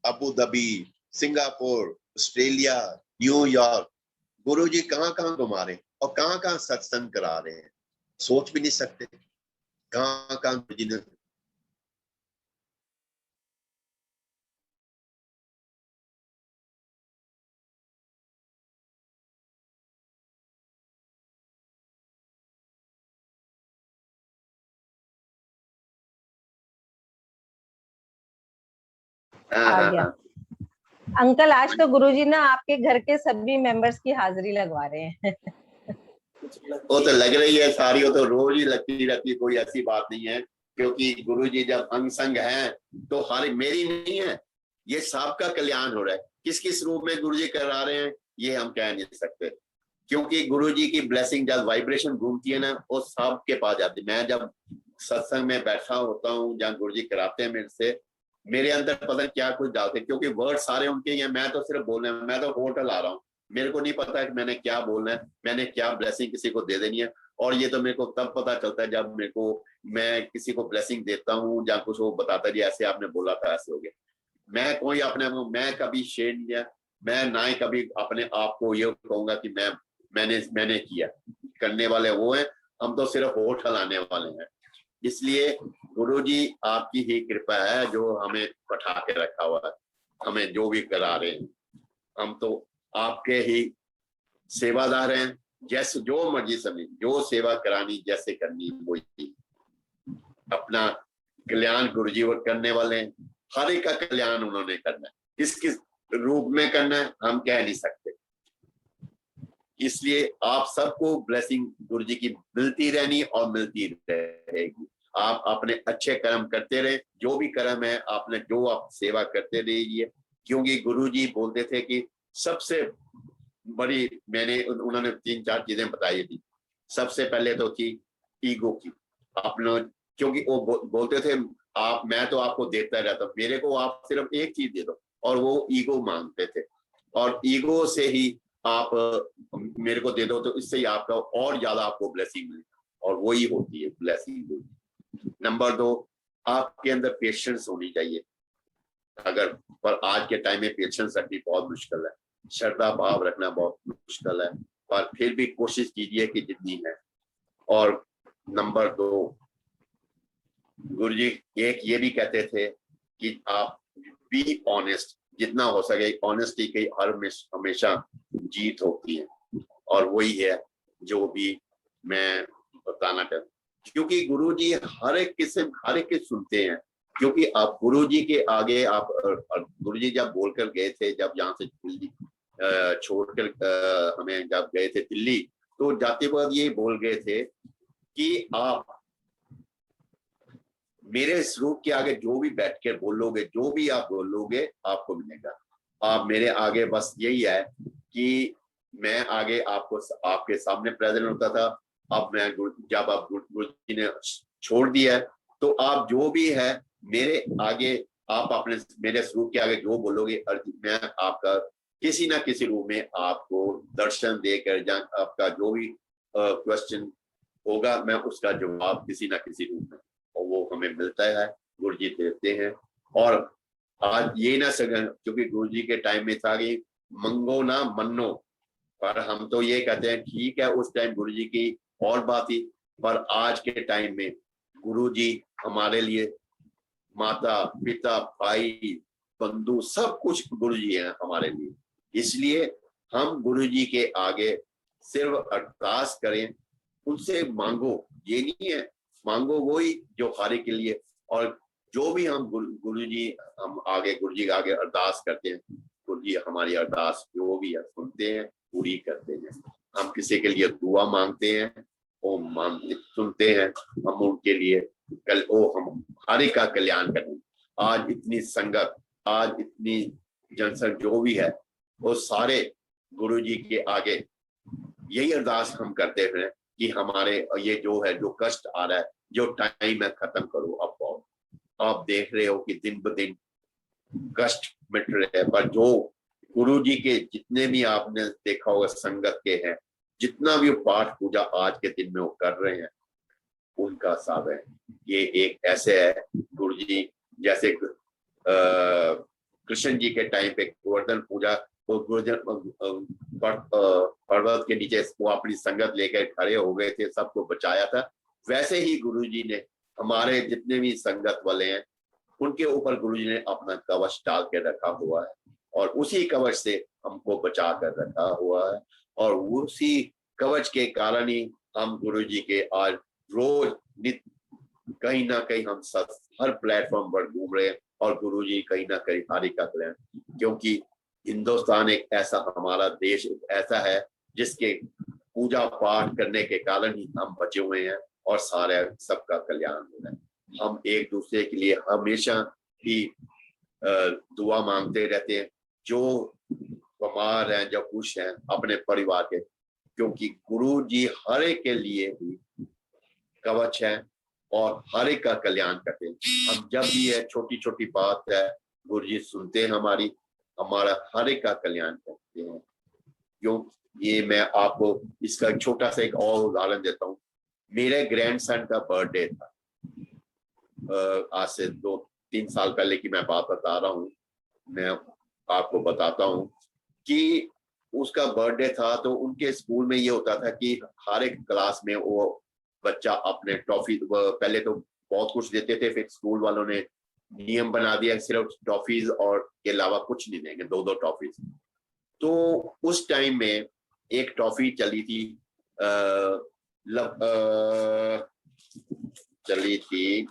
Abu Dhabi, Singapore, Australia, New York, गुरुजी कहाँ कहाँ घुमा रहे हैं और कहाँ कहाँ सत्संग करा रहे हैं, सोच भी नहीं सकते कहाँ कहाँ गुरुजी ने। आ गया अंकल। आज तो गुरुजी ना आपके घर के सभी मेंबर्स की हाजिरी लगवा रहे हैं। वो तो लग रही है सारी, वो तो रोज ही लगती रहती है, कोई ऐसी बात नहीं है। क्योंकि गुरुजी जब अंग संग है तो हर मेरी नहीं है, ये सबका कल्याण हो रहा है। किस किस रूप में गुरुजी करा रहे हैं ये हम कह नहीं सकते, क्योंकि गुरुजी की ब्लेसिंग जब वाइब्रेशन घूमती है ना वो सबके पास जाती है। मैं जब सत्संग में बैठा होता हूँ जहाँ गुरुजी कराते हैं मेरे से, मेरे अंदर पता नहीं क्या कुछ डालते, क्योंकि वर्ड सारे उनके ही हैं, मैं तो सिर्फ बोलने, मैं तो होटल आ रहा हूँ, मेरे को नहीं पता है कि मैंने क्या बोलना है, मैंने क्या ब्लेसिंग किसी को दे देनी है। और ये तो मेरे को तब पता चलता है जब मैं किसी को ब्लेसिंग देता हूँ या कुछ वो बताता है जी ऐसे आपने बोला था ऐसे हो गया। मैं कोई अपने मैं कभी शेर नहीं है, मैं ना ही कभी अपने आप को ये कहूंगा कि मैंने किया, करने वाले वो हैं, हम तो सिर्फ होठ हिलाने वाले हैं। इसलिए गुरुजी आपकी ही कृपा है जो हमें बैठा के रखा हुआ है, हमें जो भी करा रहे हैं, हम तो आपके ही सेवादार हैं। जैसे जो मर्जी समय जो सेवा करानी जैसे करनी वही, अपना कल्याण गुरुजी वो करने वाले हैं, हर एक का कल्याण उन्होंने करना है, किस किस रूप में करना है हम कह नहीं सकते। इसलिए आप सबको ब्लेसिंग गुरुजी की मिलती रहनी और मिलती रहेगी। आप अपने अच्छे कर्म करते रहे, जो भी कर्म है आपने जो आप सेवा करते रहिए, क्योंकि गुरुजी बोलते थे कि सबसे बड़ी उन्होंने 3-4 चीजें बताई थी। सबसे पहले तो थी ईगो की, अपना, क्योंकि वो बोलते थे मैं तो आपको देता रहता हूँ, मेरे को आप सिर्फ एक चीज दे दो, और वो ईगो मांगते थे और ईगो से ही आप मेरे को दे दो तो इससे ही आपका और ज्यादा आपको ब्लेसिंग मिलेगा, और वही होती है ब्लेसिंग। नंबर 2, आपके अंदर पेशेंस होनी चाहिए। अगर पर आज के टाइम में पेशेंस रखनी बहुत मुश्किल है, श्रद्धा भाव रखना बहुत मुश्किल है, पर फिर भी कोशिश कीजिए कि जितनी है। और नंबर 2, गुरु जी एक ये भी कहते थे कि आप बी ऑनेस्ट, जितना हो सके ऑनेस्टी की हमेशा जीत होती है, और वही है जो भी मैं बताना चाहता हूँ। क्योंकि गुरु जी हर एक के सुनते हैं, क्योंकि आप गुरु जी के आगे आप गुरु जी जब बोलकर गए थे, जब यहाँ से दिल्ली छोड़कर हमें जब गए थे दिल्ली, तो जाते वक्त ये बोल गए थे कि आप मेरे स्वरूप के आगे जो भी बैठ के बोलोगे, जो भी आप बोलोगे आपको मिलेगा। आप मेरे आगे बस यही है कि मैं आगे आपको आपके सामने प्रेजेंट होता था। अब मैं जब आप गुरु जी ने छोड़ दिया है, तो आप जो भी है मेरे आगे, आप अपने मेरे स्वरूप के आगे जो बोलोगे, मैं आपका किसी ना किसी रूप में आपको दर्शन देकर, या आपका जो भी क्वेश्चन होगा मैं उसका जवाब किसी ना किसी रूप में, और वो हमें मिलता है, गुरु जी देते हैं। और आज ये ना सकें, क्योंकि गुरु जी के टाइम में था कि मंगो ना मन्नो, पर हम तो ये कहते हैं ठीक है, उस टाइम गुरु जी की और बात थी, पर आज के टाइम में गुरु जी हमारे लिए माता पिता भाई बंधु सब कुछ गुरु जी हैं हमारे लिए। इसलिए हम गुरु जी के आगे सिर्फ अरदास करें, उनसे मांगो, ये नहीं है मांगो वही जो हारे के लिए, और जो भी हम गुरु जी हम आगे गुरु जी के आगे अरदास करते हैं, गुरु जी हमारी अरदास जो भी है सुनते हैं, पूरी करते हैं। हम किसी के लिए दुआ मांगते हैं, वो मांगते सुनते हैं, हम उनके लिए हम हर एक का कल्याण करें। आज इतनी संगत, आज इतनी जनसंख्या जो भी है, वो सारे गुरु जी के आगे यही अरदास हम करते हैं कि हमारे ये जो है, जो कष्ट आ रहा है, जो टाइम है, खत्म करो। अब बहुत आप देख रहे हो कि दिन ब दिन कष्ट मिट रहे हैं, पर जो गुरु जी के जितने भी आपने देखा होगा संगत के हैं, जितना भी पाठ पूजा आज के दिन में वो कर रहे हैं, उनका सब है। ये एक ऐसे है गुरु जी, जैसे कृष्ण जी के टाइम पे गोवर्धन पूजा, वो पर्वत के नीचे वो अपनी संगत लेकर खड़े हो गए थे, सबको बचाया था। वैसे ही गुरु जी ने हमारे जितने भी संगत वाले हैं, उनके ऊपर गुरु जी ने अपना कवच डाल के रखा हुआ है, और उसी कवच से हमको बचा कर रखा हुआ है, और उसी कवच के कारण ही हम गुरु जी के आज रोज नित्य कहीं ना कहीं हम सब हर प्लेटफॉर्म पर घूम रहे हैं, और गुरु जी कहीं ना कहीं हर एक का कल्याण, क्योंकि हिंदुस्तान एक ऐसा, हमारा देश एक ऐसा है जिसके पूजा पाठ करने के कारण ही हम बचे हुए हैं, और सारे सबका कल्याण हो रहा है। हम एक दूसरे के लिए हमेशा ही दुआ मांगते रहते हैं, जो बीमार हैं, जो खुश हैं अपने परिवार के, क्योंकि गुरु जी हर एक के लिए ही कवच है और हर एक का कल्याण करते हैं। हम जब भी है छोटी छोटी बात है, गुरु जी सुनते हैं हमारी, हमारा हर एक का कल्याण करते हैं। क्यों ये मैं आपको इसका छोटा सा एक और उदाहरण देता हूँ। मेरे ग्रैंडसन का बर्थडे था, आज से 2-3 साल पहले की मैं बात बता रहा हूँ। मैं आपको बताता हूँ कि उसका बर्थडे था, तो उनके स्कूल में ये होता था कि हर एक क्लास में वो बच्चा अपने टॉफी, पहले तो बहुत कुछ देते थे, फिर स्कूल वालों ने नियम बना दिया सिर्फ टॉफीज और के अलावा कुछ नहीं देंगे, 2-2 टॉफीज। तो उस टाइम में एक टॉफी चली थी, चली थी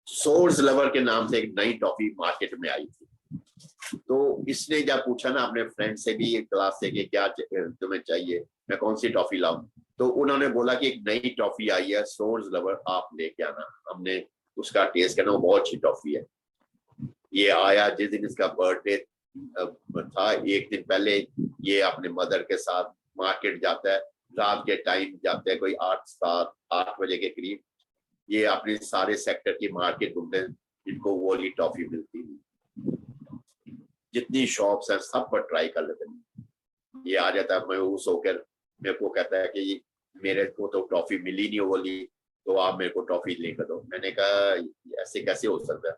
सोर्स लवर के नाम से, एक नई टॉफी मार्केट में आई थी। तो इसने जब पूछा ना अपने फ्रेंड से भी एक क्लास से कि क्या तुम्हें चाहिए, मैं कौन सी टॉफी लाऊं, तो उन्होंने बोला कि एक नई टॉफी आई है सोर्स लवर, आप लेके आना। हमने उसका टेस्ट करना, वो बहुत अच्छी टॉफी है। ये आया जिस दिन इसका बर्थडे था, एक दिन पहले ये अपने मदर के साथ मार्केट जाता है, रात के टाइम जाते हैं, कोई 8 बजे के करीब। ये अपने सारे सेक्टर की मार्केट घूमते हैं, इनको वो वाली टॉफी मिलती है, जितनी शॉप्स हैं सब पर ट्राई कर लेते हैं। ये आ जाता है मायूस होकर, मेरे को कहता है कि मेरे को तो ट्रॉफी मिली नहीं बोली, तो आप मेरे को ट्रॉफी लेकर दो। मैंने कहा ऐसे कैसे हो सकता है,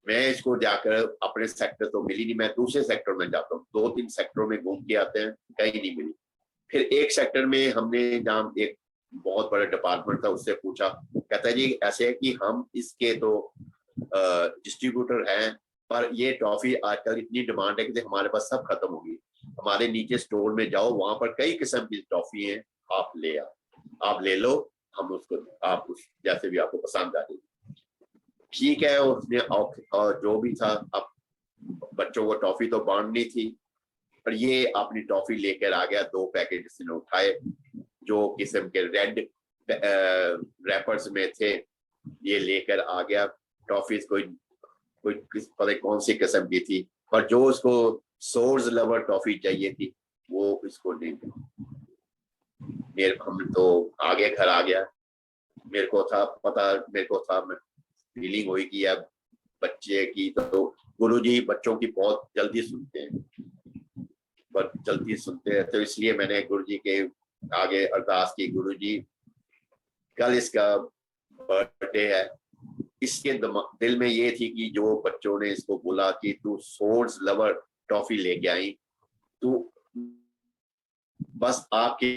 मैं इसको जाकर अपने सेक्टर तो मिली नहीं, मैं दूसरे सेक्टर में जाता हूँ, 2-3 सेक्टरों में घूम के आते हैं, कहीं नहीं मिली। फिर एक सेक्टर में हमने जहाँ एक बहुत बड़ा डिपार्टमेंट था उससे पूछा, कहता है जी ऐसे है कि हम इसके तो डिस्ट्रीब्यूटर हैं, पर ये ट्रॉफी आजकल इतनी डिमांड है कि हमारे पास सब खत्म होगी, हमारे नीचे स्टोर में जाओ, वहां पर कई किस्म की ट्रॉफी है, आप ले लो, हम उसको आप जैसे भी आपको पसंद आ जाएगी। ठीक है, उसने और जो भी था, अब बच्चों को टॉफी तो बांटनी थी, पर ये अपनी टॉफी लेकर आ गया, 2 पैकेट इसने उठाए जो किस्म के रेड रैपर्स में थे, ये लेकर आ गया। टॉफी कोई पता कौन सी किस्म की थी, पर जो उसको सोर्स लवर टॉफी चाहिए थी वो इसको नहीं मिली। हम तो आगे घर आ गया, मेरे को था फीलिंग हुई कि यार बच्चे की तो गुरुजी बच्चों की बहुत जल्दी सुनते हैं, तो इसलिए मैंने गुरुजी के आगे अरदास की, गुरुजी कल इसका बर्थडे है, इसके दिल में ये थी कि जो बच्चों ने इसको बोला कि तू सोर्स लवर टॉफी लेके आई, तू बस आपके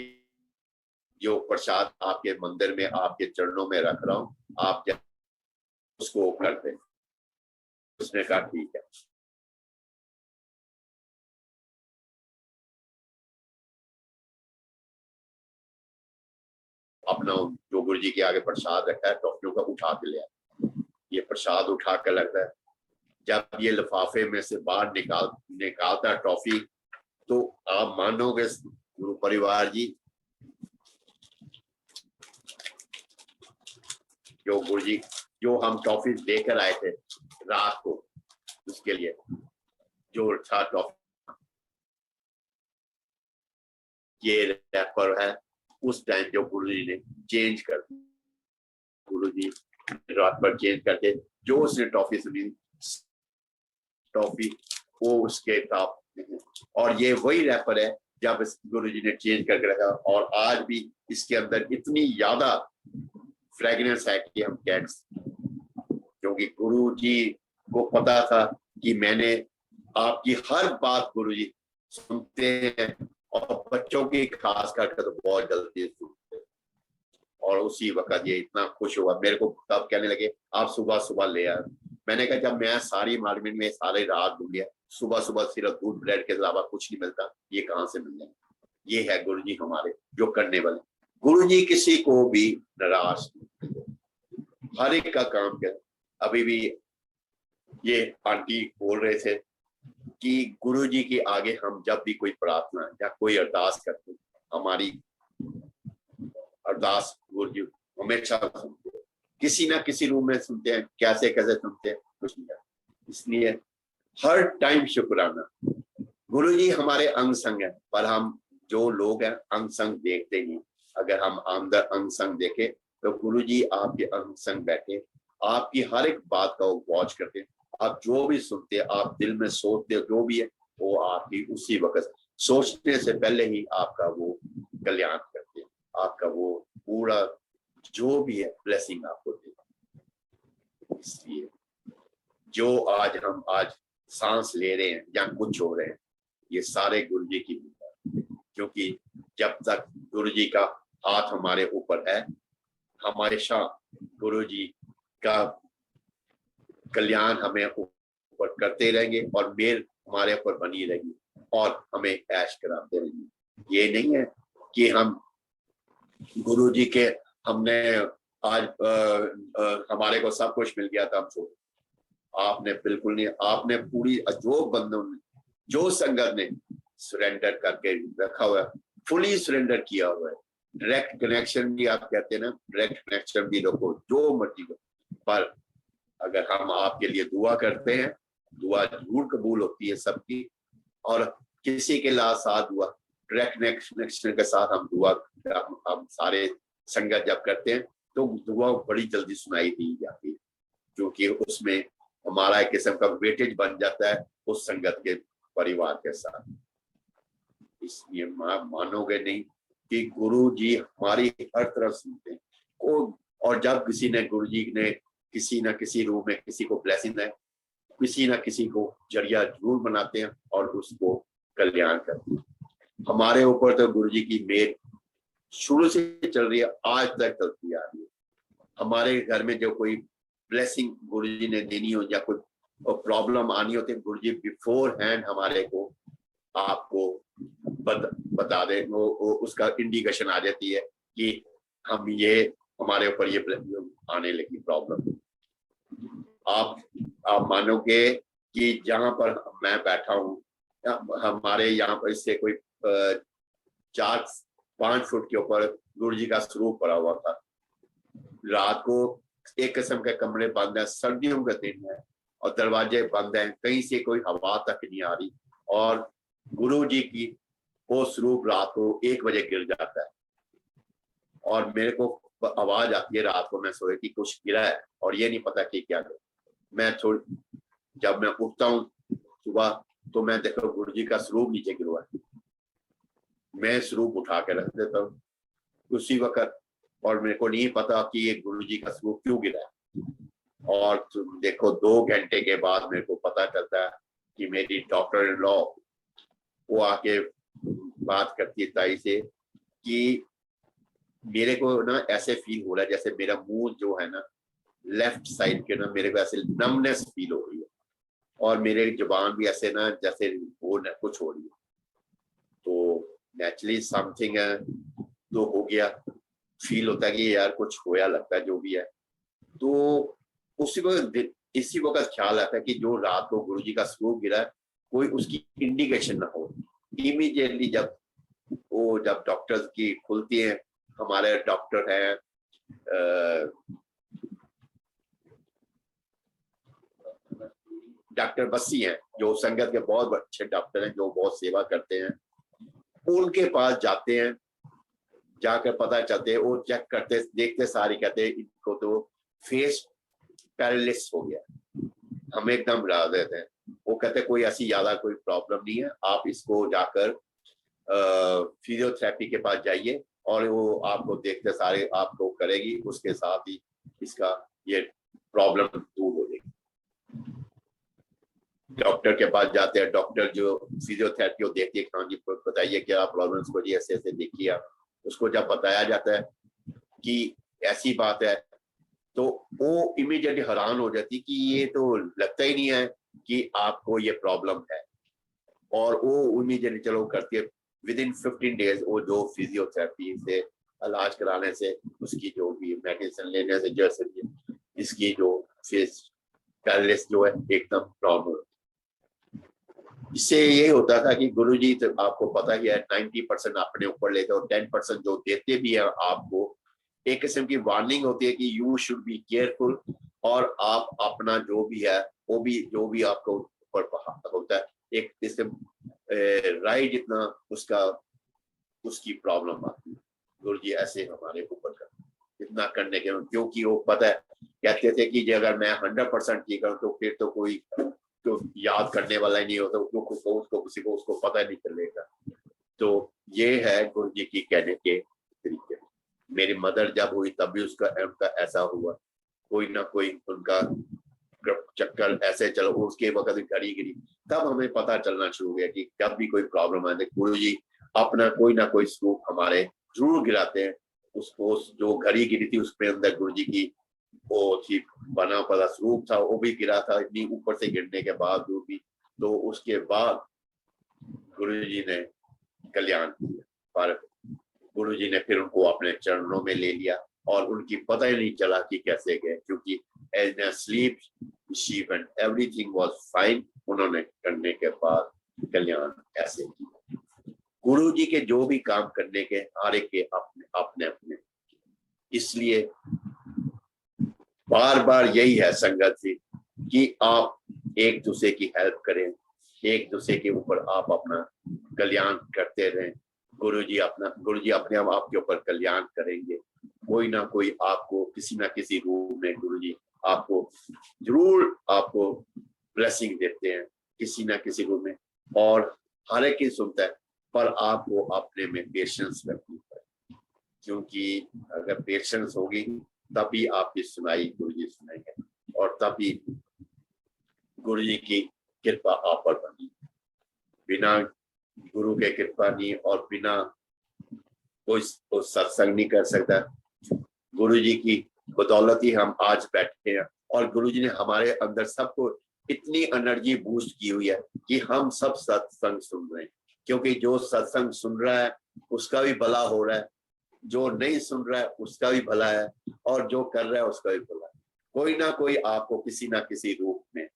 जो प्रसाद आपके मंदिर में आपके चरणों में रख रहा हूँ, आप उसको कर दे। उसने कहा ठीक है। अपना जो गुरु जी के आगे प्रसाद रखा है टॉफियों का उठा के ले आया, ये प्रसाद उठा कर लगता है, जब ये लिफाफे में से बाहर निकालता है टॉफी, तो आप मानोगे गुरु परिवार जी, जो गुरु जी जो हम टॉफी लेकर आए थे रात को उसके लिए, जो था टॉफी ये रैपर है, उस टाइम जो गुरुजी ने चेंज कर, गुरुजी रात पर चेंज करके जो उसने टॉफी सुनी टॉफी वो उसके टॉप, और ये वही रैपर है जब गुरुजी ने चेंज करके रखा, और आज भी इसके अंदर इतनी ज्यादा फ्रेगनेंस है कि हम कह, क्योंकि गुरुजी को पता था कि मैंने आपकी हर बात गुरुजी सुनते हैं, और बच्चों की खास करके तो बहुत जल्दी सुनते हैं। और उसी वक्त ये इतना खुश हुआ, मेरे को तब कहने लगे आप सुबह सुबह ले आए। मैंने कहा जब मैं सारी मार्केट में सारी रात घूम लिया, सुबह सुबह सिर्फ दूध ब्रेड के अलावा कुछ नहीं मिलता, ये कहाँ से मिल जाए। ये है गुरुजी हमारे जो करने वाले। गुरुजी किसी को भी निराश नहीं, हर एक का काम कर। अभी भी ये आंटी बोल रहे थे कि गुरुजी के आगे हम जब भी कोई प्रार्थना या कोई अरदास करते, हमारी अरदास गुरुजी हमेशा सुनते हैं, किसी ना किसी रूप में सुनते हैं, कैसे कैसे सुनते हैं कुछ नहीं। इसलिए हर टाइम शुक्राना। गुरुजी हमारे अंग संग है, पर हम जो लोग हैं अंग संग देखते नहीं। अगर हम अंदर अंग संग देखें तो गुरुजी आपके अंग संग बैठे, आपकी हर एक बात का वो वॉच करते हैं। आप जो भी सुनते हैं, आप दिल में सोचते हो जो भी है, वो आपकी उसी वक्त सोचने से पहले ही आपका वो कल्याण करते हैं, आपका वो पूरा जो भी है ब्लेसिंग आपको देते। इसलिए जो हम आज सांस ले रहे हैं या कुछ हो रहे हैं, ये सारे गुरु जी की है, क्योंकि जब तक गुरु जी का हाथ हमारे ऊपर है, हमेशा गुरु जी का कल्याण हमें ऊपर करते रहेंगे और मेल हमारे ऊपर बनी रहेगी और हमें ऐश कराते रहेंगे। ये नहीं है कि हम गुरु जी के हमने आज हमारे को सब कुछ मिल गया था हम छोड़, आपने बिल्कुल नहीं, आपने पूरी जो बंदों ने जो संगत ने सरेंडर करके रखा हुआ है, फुली सरेंडर किया हुआ है। डायरेक्ट कनेक्शन भी आप कहते हैं ना, डायरेक्ट कनेक्शन भी रखो जो मर्जी को, पर अगर हम आपके लिए दुआ करते हैं, दुआ जरूर कबूल होती है सबकी। और किसी के साथ दुआ डायरेक्ट कनेक्शन के साथ हम दुआ हम सारे संगत जब करते हैं तो दुआ बड़ी जल्दी सुनाई दी जाती है, क्योंकि उसमें हमारा एक किस्म का वेटेज बन जाता है उस संगत के परिवार के साथ। इसलिए मानोगे नहीं कि गुरु जी हमारी हर तरफ सुनते हैं को। और जब किसी ने गुरु जी ने किसी ना किसी रूप में किसी को ब्लेसिंग है, किसी ना किसी को जरिया जरूर बनाते हैं और उसको कल्याण करते हैं। हमारे ऊपर तो गुरु जी की मेहर शुरू से चल रही है, आज तक चलती आ रही है। हमारे घर में जो कोई ब्लेसिंग गुरु जी ने देनी हो या कोई प्रॉब्लम आनी होती है, गुरु जी बिफोर हैंड हमारे को आपको बता दे, वो उसका इंडिकेशन आ जाती है कि हम ये हमारे ऊपर ये आने लगी प्रॉब्लम। आप मानोगे कि जहां पर मैं बैठा हूँ, हमारे यहाँ पर इससे कोई 4-5 फुट के ऊपर गुरु जी का स्वरूप पड़ा हुआ था। रात को एक किस्म के कमरे बंद है, सर्दियों का दिन है और दरवाजे बंद हैं, कहीं से कोई हवा तक नहीं आ रही, और गुरु जी की वो स्वरूप रात को 1 बजे गिर जाता है और मेरे को आवाज आती है रात को, मैं सोए कि कुछ गिरा है और ये नहीं पता कि क्या है। मैं जब मैं उठता हूँ सुबह तो मैं देखो गुरु जी का स्वरूप नीचे गिरा है, मैं स्वरूप उठा के रख देता हूँ उसी वक्त, और मेरे को नहीं पता कि ये गुरु जी का स्वरूप क्यों गिरा है। और देखो 2 घंटे के बाद मेरे को पता चलता है कि मेरी डॉक्टर इन लॉ वो आके बात करती है ताई से कि मेरे को ना ऐसे फील हो रहा है जैसे मेरा मुंह जो है ना लेफ्ट साइड के ना मेरे को ऐसे नमनेस फील हो रही है और मेरे जुबान भी ऐसे ना जैसे वो ना कुछ हो रही है। तो नेचुरली समथिंग है तो हो गया, फील होता है कि यार कुछ होया लगता है जो भी है। तो इसी वक्त ख्याल आता है कि जो रात को गुरु जी का स्वरूप गिरा कोई उसकी इंडिकेशन ना हो। इमीडिएटली जब डॉक्टर्स की खुलती है, हमारे डॉक्टर हैं डॉक्टर बस्सी हैं जो संगत के बहुत अच्छे डॉक्टर हैं जो बहुत सेवा करते हैं, उनके पास जाते हैं, जाकर पता चलते हैं, वो चेक करते देखते सारी कहते हैं इनको तो फेस पैरालिसिस हो गया। हम एकदम डरा देते हैं, वो कहते कोई ऐसी ज्यादा कोई प्रॉब्लम नहीं है, आप इसको जाकर फिजियोथेरेपी के पास जाइए और वो आपको देखते सारे आपको करेगी, उसके साथ ही इसका ये प्रॉब्लम दूर हो जाएगी। डॉक्टर के पास जाते हैं, डॉक्टर जो फिजियोथेरेपी को देखती है, हाँ जी बताइए क्या प्रॉब्लम्स को जी ऐसे ऐसे देखिए। उसको जब बताया जाता है कि ऐसी बात है तो वो इमीडिएटली हैरान हो जाती कि ये तो लगता ही नहीं है कि आपको ये प्रॉब्लम है, और वो इमीडिएटली चलो करती है। विदिन 15 डेज वो जो फिजियोथेरेपी से इलाज कराने से उसकी जो भी मेडिसिन लेने से जैसे इसकी जो फेस पैरालिसिस जो है एकदम नॉर्मल। इससे ये होता था कि गुरुजी तो आपको पता ही है 90% अपने ऊपर लेते और 10% जो देते भी है आपको एक किस्म की वार्निंग होती है कि यू शुड बी केयरफुल, और आप अपना जो भी है वो भी जो भी आपको ऊपर होता है एक किस्म राय जितना उसकी प्रॉब्लम आती है। गुरुजी ऐसे हमारे ऊपर कर इतना करने के, क्योंकि वो पता है कहते थे कि अगर मैं 100% ठीक हूँ तो फिर तो कोई तो याद करने वाला ही नहीं होता, उसको किसी को उसको पता नहीं चलेगा। तो ये है गुरु जी की कहने के तरीके। मेरी मदर जब हुई तब भी उनका ऐसा हुआ, कोई ना कोई उनका चक्कर ऐसे चलो, उसके वक्त घड़ी गिरी, तब हमें पता चलना शुरू हो गया कि जब भी कोई प्रॉब्लम आए गुरु जी अपना कोई ना कोई स्वरूप हमारे जरूर गिराते हैं। उसको जो घड़ी गिरी थी उसके अंदर गुरु जी की वो थी बना पड़ा स्वरूप था, वो भी गिरा था इतनी ऊपर से गिरने के बाद भी। तो उसके बाद गुरु जी ने कल्याण किया, पर गुरु जी ने फिर उनको अपने चरणों में ले लिया और उनकी पता ही नहीं चला कि कैसे गए, क्योंकि as a sleep she went everything was fine. उन्होंने करने के बाद कल्याण ऐसे किया। गुरु जी के जो भी काम करने के हर एक के अपने अपने अपने, इसलिए बार बार यही है संगत जी कि आप एक दूसरे की हेल्प करें, एक दूसरे के ऊपर आप अपना कल्याण करते रहें। गुरु जी अपने आप आपके ऊपर कल्याण करेंगे। कोई ना कोई आपको किसी ना किसी रूप में गुरु जी आपको जरूर ब्लेसिंग देते हैं किसी ना किसी रूप में, और हर एक की सुनता है। पर आपको अपने में पेशेंस रखनी पड़ेगी, क्योंकि अगर पेशेंस होगी तभी आपकी सुनाई गुरु जी सुनाएंगे और तभी गुरु जी की कृपा आप पर बनी। बिना गुरु के कृपा नहीं और बिना कोई सत्संग नहीं कर सकता। गुरु जी की बदौलत ही हम आज बैठे हैं और गुरु जी ने हमारे अंदर सबको इतनी एनर्जी बूस्ट की हुई है कि हम सब सत्संग सुन रहे हैं, क्योंकि जो सत्संग सुन रहा है उसका भी भला हो रहा है, जो नहीं सुन रहा है उसका भी भला है और जो कर रहा है उसका भी भला है। कोई ना कोई आपको किसी ना किसी रूप में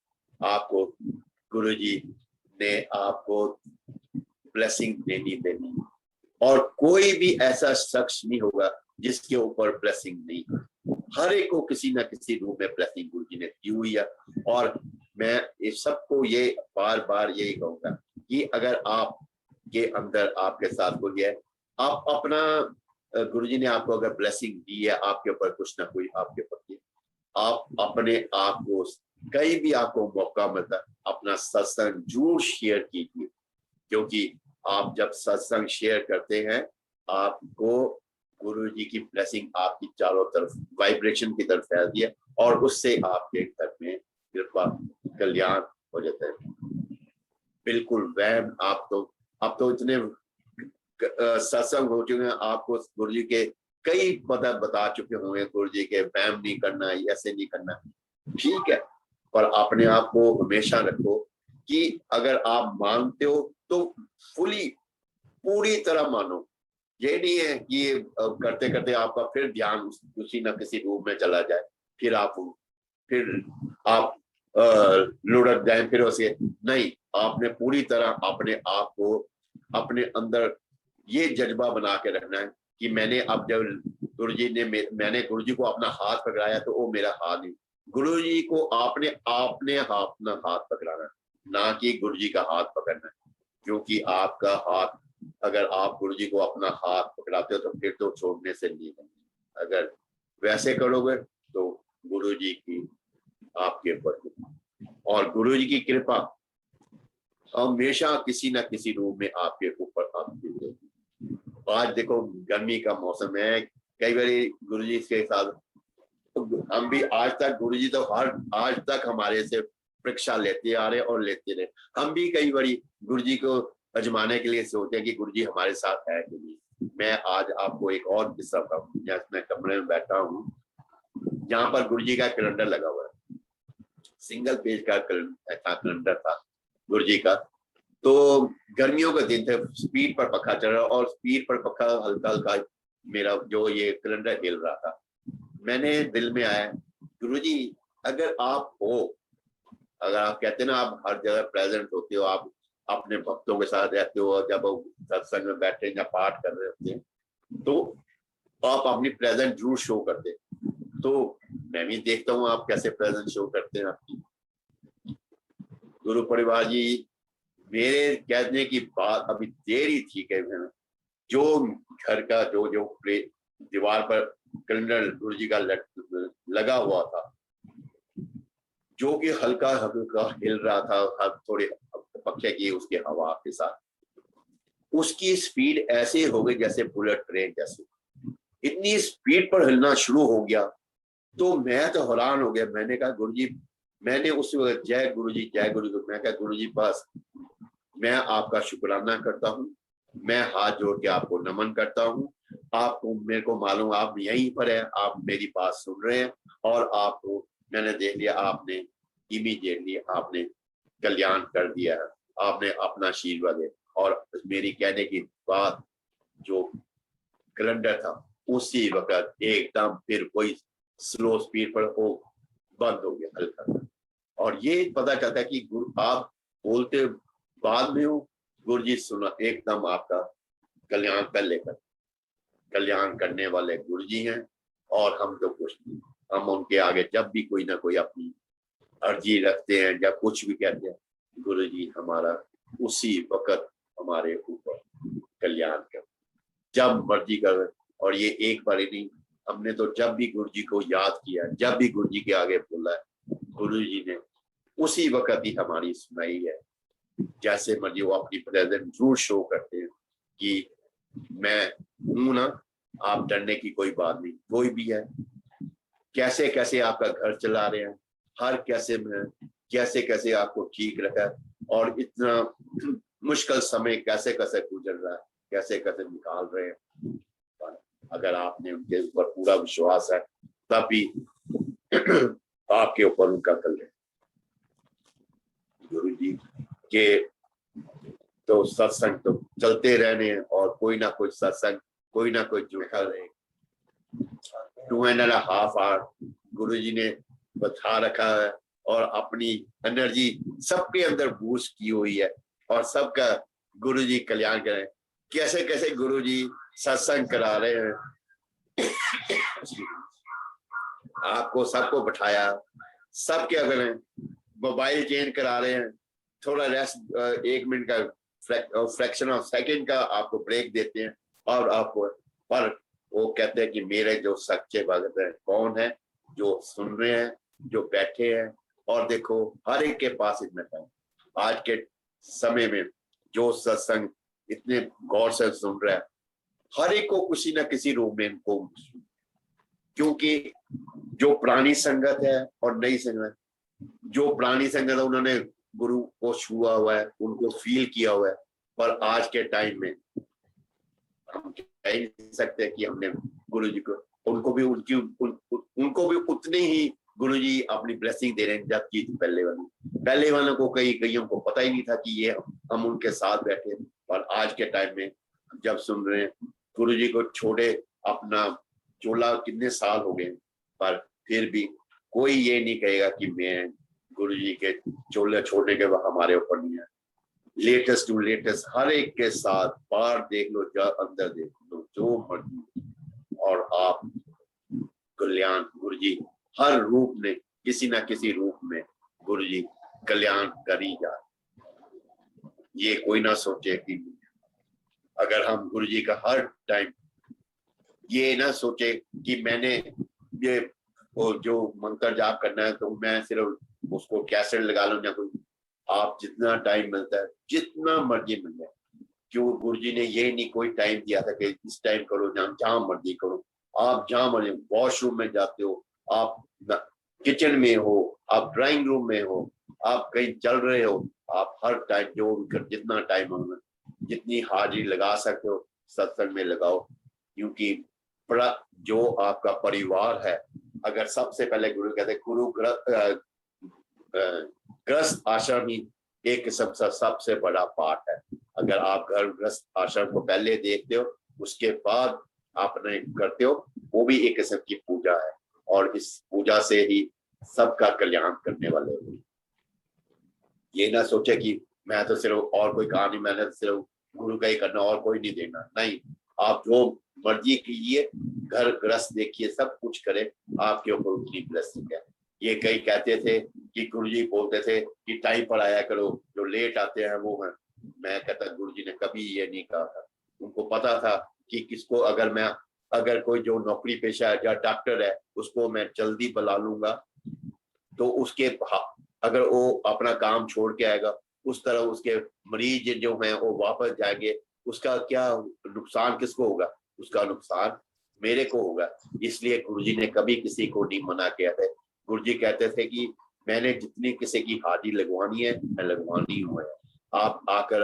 आपको गुरु जी ने आपको ब्लेसिंग देनी और कोई भी ऐसा शख्स नहीं होगा जिसके ऊपर ब्लेसिंग नहीं है। हर एक को किसी ना किसी रूप में ब्लेसिंग गुरु जी ने दी हुई है। और मैं इस सबको ये बार बार यही कहूंगा कि अगर आप के अंदर आपके साथ हो गया, आप अपना गुरु जी ने आपको अगर ब्लेसिंग दी है आपके ऊपर कुछ ना कोई आपके ऊपर, आप अपने आप को कहीं भी आपको मौका मिलता अपना सत्संग जरूर शेयर कीजिए, क्योंकि आप जब सत्संग शेयर करते हैं आपको गुरु जी की ब्लेसिंग आपकी चारों तरफ वाइब्रेशन की तरफ फैलती है और उससे आपके घर में कृपा कल्याण हो जाता है। बिल्कुल वहम आप तो इतने सत्संग हो चुके हैं, आपको गुरु जी के कई पद बता चुके होंगे गुरु जी के वहम नहीं करना, ऐसे नहीं करना, ठीक है, पर अपने आप को हमेशा रखो कि अगर आप मानते हो तो पूरी तरह मानो। ये नहीं है कि करते करते आपका फिर ध्यान किसी ना किसी रूप में चला जाए, फिर आप लुढ़क जाए फिर उसे नहीं। आपने पूरी तरह अपने आप को अपने अंदर ये जज्बा बना के रखना है कि मैंने अब जब मैंने गुरु जी को अपना हाथ पकड़ाया तो वो मेरा हाथ नहीं, गुरु जी को आपने अपना हाथ पकड़ाना, ना कि गुरु जी का हाथ पकड़ना, क्योंकि आपका हाथ अगर आप गुरु जी को अपना हाथ पकड़ाते हो तो फिर तो छोड़ने से नहीं है। अगर वैसे करोगे तो गुरु जी की आपके ऊपर और गुरु जी की कृपा हमेशा किसी ना किसी रूप में आपके ऊपर आती है। आज देखो गर्मी का मौसम है, कई बार गुरु जी के साथ हम भी आज तक गुरु जी तो आज तक हमारे से परीक्षा लेते आ रहे और लेते रहे। हम भी कई बारी गुरु जी को अजमाने के लिए सोचते हैं कि गुरु जी हमारे साथ है कि नहीं। मैं आज आपको एक और किस्सा बताऊं। मैं कमरे में बैठा हूँ, यहाँ पर गुरु जी का कैलेंडर लगा हुआ है, सिंगल पेज का कैलेंडर था गुरु जी का। तो गर्मियों का दिन थे, स्पीड पर पखा चल रहा और स्पीड पर पखा हल्का हल्का मेरा जो ये कैलेंडर हिल रहा था। मैंने दिल में आया गुरु जी अगर आप हो, अगर आप कहते हैं ना आप हर जगह प्रेजेंट होते हो, आप अपने भक्तों के साथ रहते हो, जब वो सत्संग में बैठे या पाठ कर रहे होते हैं तो आप अपनी प्रेजेंट जरूर शो करते हैं। तो मैं भी देखता हूँ आप कैसे प्रेजेंट शो करते हैं आपकी। गुरु परिवार जी, मेरे कहने की बात अभी देरी थी कि जो घर का जो दीवार पर कैलेंडर गुरु जी का लगा हुआ था, जो कि हल्का हल्का हिल रहा था थोड़े पक्षे की उसके हवा के साथ, उसकी स्पीड ऐसे हो गई जैसे बुलेट ट्रेन जैसे, इतनी स्पीड पर हिलना शुरू हो गया। तो मैं तो हैरान हो गया। मैंने कहा गुरु जी, मैंने उस वक्त जय गुरु जी मैं कहा गुरु जी बस मैं आपका शुक्राना करता हूँ, मैं हाथ जोड़ के आपको नमन करता हूँ। आपको मेरे को मालूम आप यहीं पर है, आप मेरी बात सुन रहे हैं और आपको मैंने देख लिया, आपने इमीडिएटली आपने कल्याण कर दिया है, आपने अपना आशीर्वाद है। और मेरी कहने की बात जो कैलेंडर था उसी वक्त एकदम फिर कोई स्लो स्पीड पर वो बंद हो गया हल्का। और ये पता चलता है कि गुरु आप बोलते बाद में हो, गुरु जी सुना एकदम आपका कल्याण कर लेकर, कल्याण करने वाले गुरु जी हैं। और हम तो कुछ नहीं, हम उनके आगे जब भी कोई ना कोई अपनी अर्जी रखते हैं, जब कुछ भी कहते हैं, गुरु जी हमारा उसी वक्त हमारे ऊपर कल्याण कर, जब मर्जी कर। और ये एक बार ही नहीं, हमने तो जब भी गुरु जी को याद किया, जब भी गुरु जी के आगे बोला है, गुरु जी ने उसी वक्त ही हमारी सुनाई है। जैसे मर्जी वो अपनी प्रेजेंट जरूर शो करते हैं कि मैं हूं ना, आप डरने की कोई बात नहीं, कोई भी है, कैसे कैसे आपका घर चला रहे हैं, हर कैसे में कैसे कैसे आपको ठीक रखा है, और इतना मुश्किल समय कैसे कैसे गुजर रहा है, कैसे कैसे निकाल रहे हैं। अगर आपने उनके ऊपर पूरा विश्वास है तभी आपके ऊपर उनका कल्याण। गुरु जी के तो सत्संग तो चलते रहने हैं, और कोई ना कोई सत्संग, कोई ना कोई जुड़ा रहे। 2.5 आवर गुरु जी ने बता रखा है, और अपनी एनर्जी सबके अंदर बूस्ट की हुई है, और सबका गुरु जी कल्याण करें। कैसे कैसे गुरु जी सत्संग करा रहे हैं, आपको सबको बैठाया, सबके अगर मोबाइल चेंज करा रहे हैं, थोड़ा रेस्ट 1 मिनट का फ्रैक्शन ऑफ सेकंड का आपको ब्रेक देते हैं, और आपको पर वो कहते हैं कि मेरे जो सच्चे भगत हैं कौन है, जो सुन रहे हैं, जो बैठे हैं। और देखो हर एक के पास इतना टाइम, आज के समय में जो सत्संग इतने गौर से सुन रहा है, हर एक को किसी ना किसी रूप में इनको, क्योंकि जो पुरानी संगत है और नई संगत, जो पुरानी संगत है उन्होंने गुरु को छुआ हुआ है, उनको फील किया हुआ है, पर आज के टाइम में हम कह ही नहीं सकते कि हमने गुरु जी को, उनको भी उनको भी उतने ही गुरु जी अपनी ब्लेसिंग दे रहे हैं जबकि पहले वालों को कईयों को पता ही नहीं था कि ये हम उनके साथ बैठे। और आज के टाइम में जब सुन रहे हैं गुरु जी को छोड़े अपना चोला कितने साल हो गए, पर फिर भी कोई ये नहीं कहेगा कि मैं गुरु जी के चोले छोड़ने के बाद हमारे ऊपर नहीं है। लेटेस्ट टू लेटेस्ट हर एक के साथ बाहर देख लो, अंदर देख लो, जो मर्जी, और आप कल्याण गुरु जी हर रूप में, किसी ना किसी रूप में गुरु जी कल्याण कर ही जा। ये कोई ना सोचे कि अगर हम गुरु जी का हर टाइम ये ना सोचे कि मैंने ये जो मंत्र जाप करना है तो मैं सिर्फ उसको कैसेट लगा लूं या कोई, आप जितना टाइम मिलता है जितना मर्जी मिल जाए, क्यों गुरु जी ने ये नहीं कोई टाइम दिया था कि इस टाइम करो, जहां मर्जी करो, आप जहां मर्जी, वॉशरूम में जाते हो, आप किचन में हो, आप ड्राइंग रूम में हो, आप कहीं चल रहे हो, आप हर टाइम जो जितना टाइम हो, जितनी हाजिरी लगा सकते हो सत्संग में लगाओ। क्योंकि जो आपका परिवार है, अगर सबसे पहले गुरु कहते गुरु गृहस्थ आश्रम ही एक किस्म का सबसे बड़ा पार्ट है। अगर आप घर गृहस्थ आश्रम को पहले देखते हो, उसके बाद आपने करते हो, वो भी एक किस्म की पूजा है, और इस पूजा से ही सबका कल्याण करने वाले हो। ये ना सोचे कि मैं तो सिर्फ और कोई काम नहीं, मैंने तो सिर्फ गुरु का ही करना और कोई नहीं देना, नहीं, आप जो मर्जी कीजिए, घर गृहस्थ देखिए, सब कुछ करें, आपके ऊपर उतनी ब्लेसिंग है। ये कई कहते थे कि गुरुजी बोलते थे कि टाइम पर आया करो, जो लेट आते हैं वो हैं। मैं कहता गुरुजी ने कभी ये नहीं कहा था, उनको पता था कि किसको अगर कोई जो नौकरी पेशा है या डॉक्टर है उसको मैं जल्दी बुला लूंगा तो उसके अगर वो अपना काम छोड़ के आएगा, उस तरह उसके मरीज जो हैं वो वापस जाएंगे, उसका क्या नुकसान किसको होगा? उसका नुकसान मेरे को होगा। इसलिए गुरुजी ने कभी किसी को नहीं मना किया था। गुरुजी कहते थे कि मैंने जितनी किसी की हाजिरी लगवानी है मैं लगवानी हूँ। आप आकर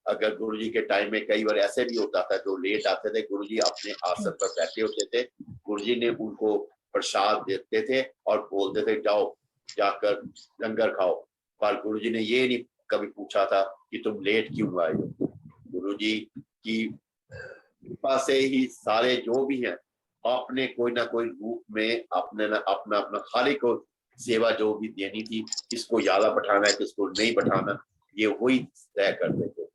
अगर गुरुजी के टाइम में कई बार ऐसे भी होता था जो लेट आते थे, गुरुजी अपने आसन पर बैठे होते थे, गुरुजी ने उनको प्रसाद देते थे और बोलते थे जाओ जाकर लंगर खाओ। पर गुरुजी ने ये नहीं कभी पूछा था कि तुम लेट क्यों आए हो। गुरुजी की कृपा से ही सारे जो भी हैं आपने कोई ना कोई रूप में अपना अपना हर एक को सेवा जो भी देनी थी, किसको ज्यादा बैठाना है किसको नहीं बैठाना, ये वही तय करते थे।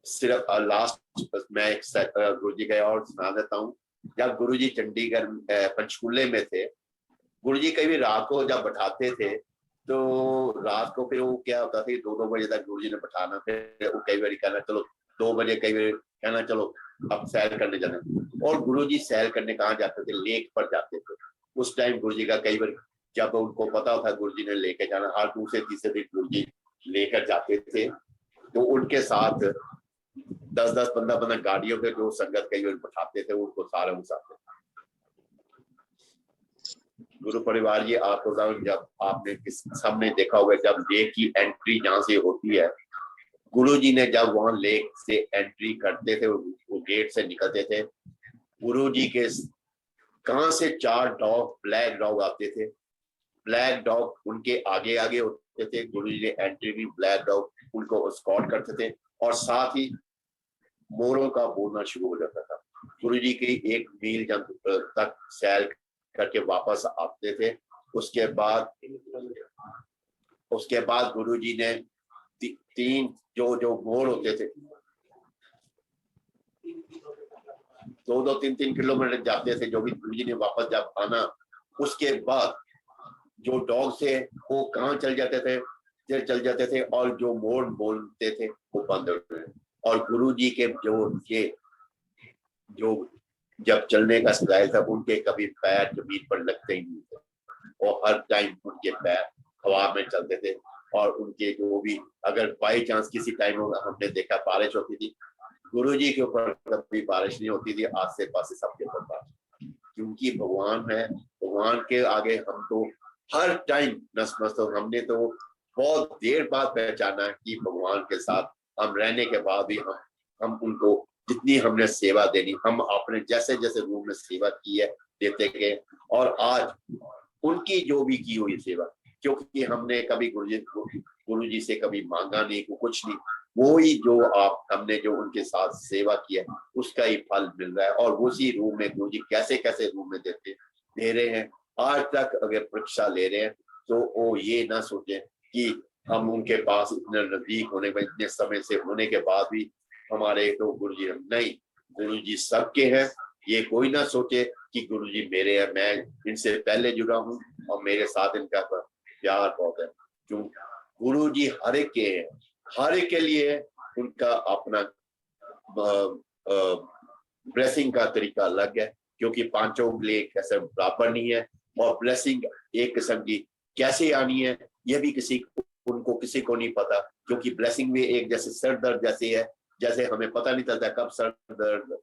सिर्फ लास्ट मैं एक गुरुजी का और सुना देता हूँ। जब गुरुजी चंडीगढ़ पंचकूले में थे, गुरुजी कभी रात को जब बैठाते थे तो रात को फिर वो क्या होता था 2-2 बजे तक गुरुजी ने बैठाना, फिर वो कई बार कहना चलो 2 बजे, कई बार कहना चलो अब सैर करने जाना। और गुरुजी सैर करने कहाँ जाते थे? लेक पर जाते थे। उस टाइम गुरुजी का कई बार जब उनको पता था गुरुजी ने लेके जाना, हर दूसरे तीसरे दिन गुरुजी लेकर जाते थे, तो उनके साथ 10-10, 15-15 गाड़ियों के जो संगत कई बार बैठाते थे, उनको सारे उठाते थे। गुरु परिवार जी, आपको जब आपने सबने देखा होगा, जब लेक की एंट्री जहाँ से होती है, गुरु जी ने जब वहां लेक से एंट्री करते थे, वो गेट से निकलते थे, गुरु जी के कहां से 4 डॉग, ब्लैक डॉग आते थे। ब्लैक डॉग उनके आगे आगे होते थे। गुरु जी ने एंट्री भी, ब्लैक डॉग उनको स्कॉट करते थे, और साथ ही मोरों का बोलना शुरू हो जाता था। गुरु जी की 1 मील तक सैर करके वापस आते थे। उसके बाद गुरु जी ने 3 जो मोड़ होते थे, 2-2, 3-3 किलोमीटर जाते थे, जो भी गुरु जी ने वापस जब आना, उसके बाद जो डॉग से वो कहाँ चल जाते थे, और जो मोड़ बोलते थे वो बंद हो गए। और गुरु जी के जो जब चलने का स्टाइल था, उनके कभी पैर जमीन पर लगते ही नहीं थे, और हर टाइम उनके पैर हवा में चलते थे। और उनके जो भी, अगर बाई चांस किसी टाइम हमने देखा बारिश होती थी, गुरु जी के ऊपर कभी बारिश नहीं होती थी, आसे पासे सबके ऊपर बारिश, क्योंकि भगवान है। भगवान के आगे हम तो हर टाइम नस तो हमने तो बहुत देर बाद पहचाना कि भगवान के साथ हम रहने के बाद भी हम उनको जितनी हमने सेवा देनी, हम अपने जैसे जैसे रूप में सेवा की है देते गए। और आज उनकी जो भी की हुई सेवा, क्योंकि हमने कभी गुरु जी से कभी मांगा नहीं, कुछ नहीं, वो ही जो हमने जो उनके साथ सेवा किया, उसका ही फल मिल रहा है। और उसी रूप में गुरु जी कैसे कैसे रूप में दे रहे हैं। आज तक अगर परीक्षा ले रहे हैं, तो वो ये ना सोचे कि हम उनके पास इतने नजदीक होने में, इतने समय से होने के बाद भी हमारे तो गुरु जी नहीं, गुरु जी सबके हैं। ये कोई ना सोचे कि गुरु जी मेरे हैं, मैं इनसे पहले जुड़ा हूँ और मेरे साथ इनका प्यार बहुत है। क्यों? गुरु जी हर एक के हैं, हर एक के लिए उनका अपना ब्लेसिंग का तरीका अलग है, क्योंकि पांचों के लिए कैसे बराबर नहीं है। और ब्लेसिंग एक किस्म की कैसे आनी है, यह भी किसी को नहीं पता, क्योंकि ब्लेसिंग भी एक जैसे सर दर्द जैसे है, जैसे हमें पता नहीं चलता कब सर दर्द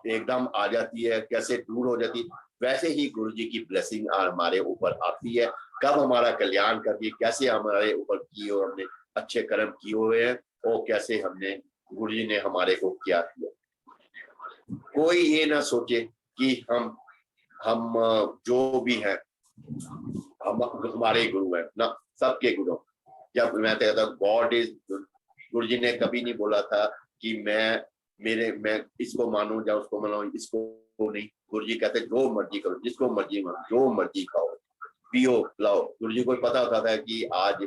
एकदम आ जाती है, कैसे दूर हो जाती है, वैसे ही गुरु जी की ब्लेसिंग हमारे ऊपर आती है, कब हमारा कल्याण करती है, कैसे हमारे ऊपर किए हुए हमने अच्छे कर्म किए हुए हैं, और कैसे हमने गुरु जी ने हमारे को क्या किया। कोई ये ना सोचे कि हम जो भी हैं हम हमारे गुरु हैं ना, सबके गुरु। जब मैं कहता हूँ गॉड इज, गुरु जी ने कभी नहीं बोला था कि मैं इसको मानूं या उसको मानूं, इसको नहीं। गुरु जी कहते जो मर्जी करो, जिसको मर्जी मानो, जो मर्जी खाओ, पियो, पिलाओ। गुरु जी को पता होता था कि आज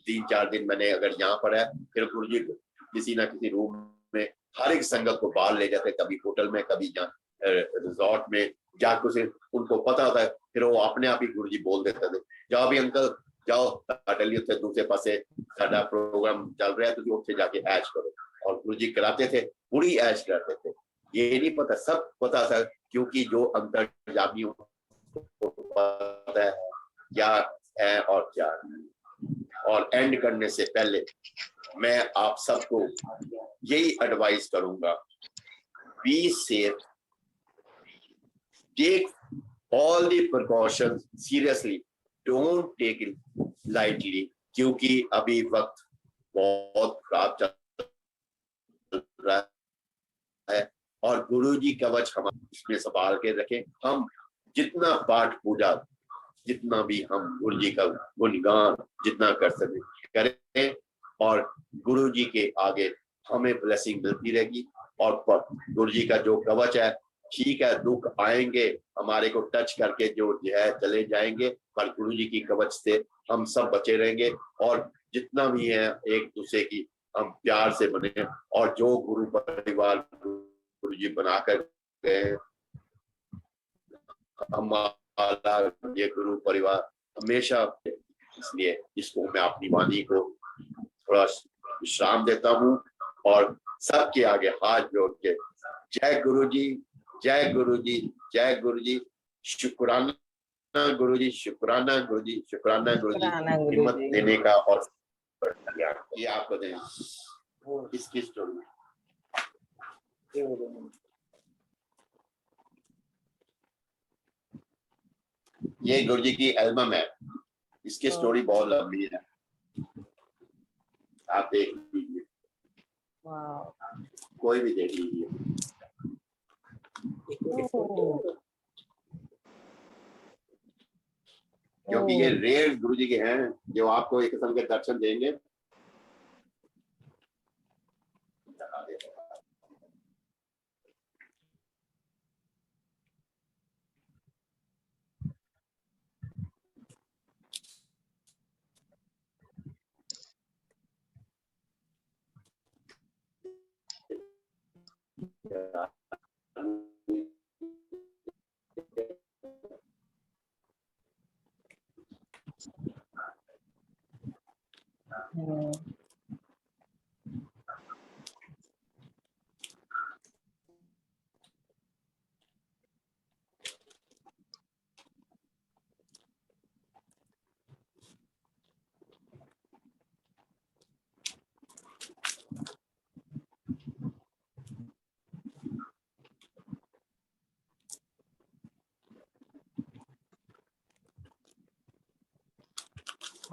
3-4 दिन मैंने अगर यहाँ पर है, फिर गुरु जी किसी ना किसी रूम में हर एक संगत को बाहर ले जाते, कभी होटल में, कभी रिजॉर्ट में, जहाँ कुछ उनको पता होता है, फिर वो अपने आप ही गुरु जी बोल देते थे, जाओ भी अंकल जाओ, दूसरे पासे साडा प्रोग्राम चल रहा है, तो ਉੱਥੇ जाके ऐश करो। और गुरु जी कराते थे, पूरी ऐश करते थे। ये नहीं पता, सब पता था, क्योंकि जो अंतर्यामी पता है क्या है और क्या नहीं। और एंड करने से पहले मैं आप सबको यही एडवाइस करूंगा, be safe, take all the precautions seriously, don't take it lightly, क्योंकि अभी वक्त बहुत खराब चल रहा है। और गुरु जी कवच हम इसमें संभाल के रखें। हम जितना पाठ पूजा, जितना भी हम गुरु जी का गुणगान जितना कर सके करें, और गुरु जी के आगे हमें ब्लेसिंग मिलती रहेगी। और गुरु जी का जो कवच है, ठीक है दुख आएंगे हमारे को टच करके जो है चले जाएंगे, पर गुरु जी की कवच से हम सब बचे रहेंगे। और जितना भी है एक दूसरे की हम प्यार से बने, और जो गुरु परिवार गुरु जी बनाकर गए, हमारा ये गुरु परिवार हमेशा, इसलिए इसको मैं अपनी वाणी को थोड़ा विश्राम देता हूँ, और सबके आगे हाथ जोड़ के जय गुरु जी, जय गुरु जी, जय गुरु जी, शुक्राना गुरु जी, शुक्राना गुरु जी, शुक्राना गुरु जी, हिम्मत देने का। और ये आपको दें इसकी स्टोरी। ये गुरु जी की एल्बम है, इसकी स्टोरी बहुत लंबी है, आप देख लीजिए, कोई भी देख लीजिए। क्योंकि ये रेयर गुरु जी के हैं जो आपको एक किस्म के दर्शन देंगे।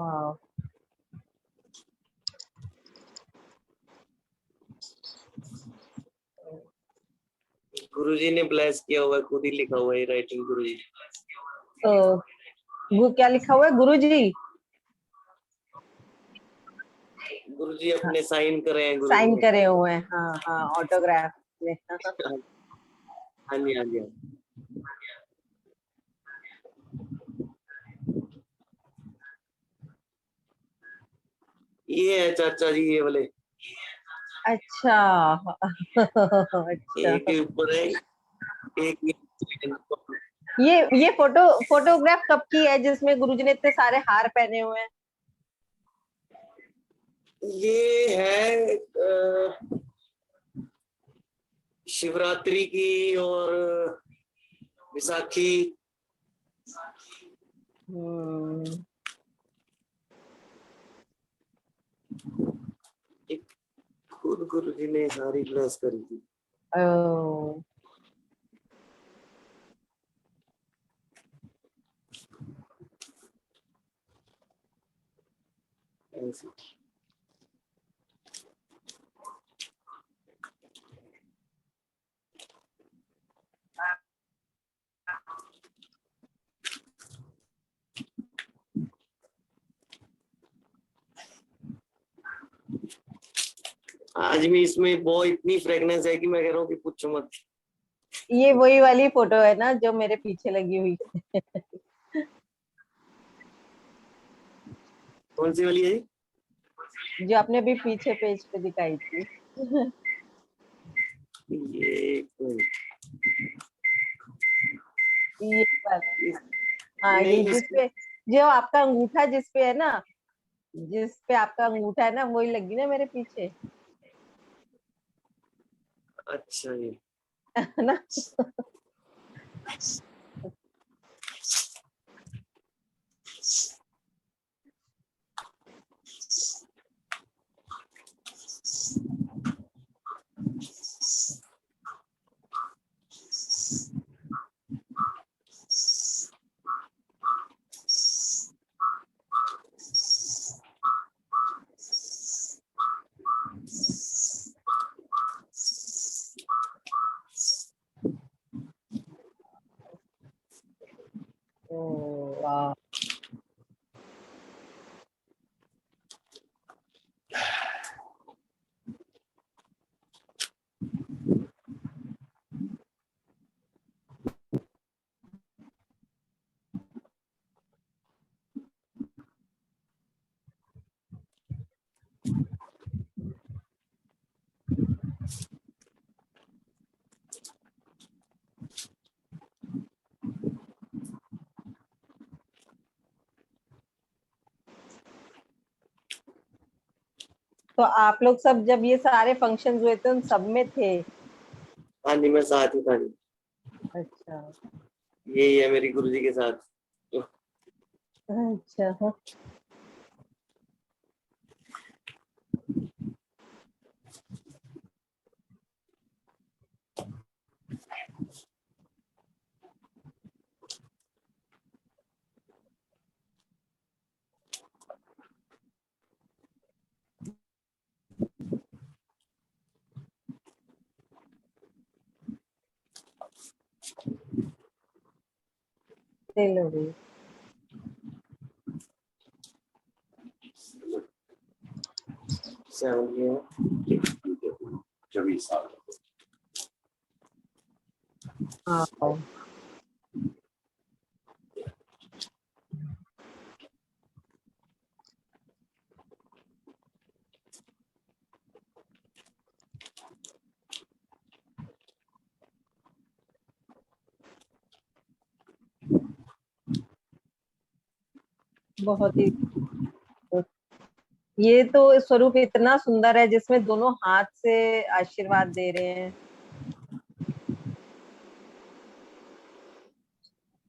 वाह, गुरुजी ने ब्लेस किया हुआ है, खुद ही लिखा हुआ है राइटिंग गुरुजी। तो वो क्या लिखा हुआ है गुरुजी? गुरुजी अपने साइन करे हैं, गुरुजी साइन ने। करे हुए हैं, हाँ हाँ, ऑटोग्राफ। हाँ जी, हाँ जी, हाँ। ये है चाचा जी, ये वाले। अच्छा अच्छा, एक के ऊपर है, एक ये फोटोग्राफ कब की है जिसमें गुरुजी ने इतने सारे हार पहने हुए हैं? ये है शिवरात्रि की और विसाखी। एक खुद गुरुजी ने सारी ब्लेस करी थी। ओह, ऐसी। आज भी इसमें बहुत इतनी फ्रेगनेंस है कि मैं कह रहा हूँ कि पूछो मत। ये वही वाली फोटो है ना जो मेरे पीछे लगी हुई है? कौन सी वाली है? जो आपने अभी पीछे पेज पे दिखाई थी। ये ये वाला, हाँ, ये नहीं, जिसपे जो आपका अंगूठा जिसपे है ना, जिसपे आपका अंगूठा है ना, वही लगी ना मेरे पीछे, अच्छा ये है ना? ओह, वाह। तो आप लोग सब जब ये सारे फंक्शंस हुए थे उन सब में थे? हाँ जी, मैं साथ ही था जी। अच्छा यही है मेरी गुरुजी के साथ। अच्छा, तेलुगु। चौबीस साल। हाँ, बहुत ही, ये तो स्वरूप इतना सुंदर है जिसमें दोनों हाथ से आशीर्वाद दे रहे हैं।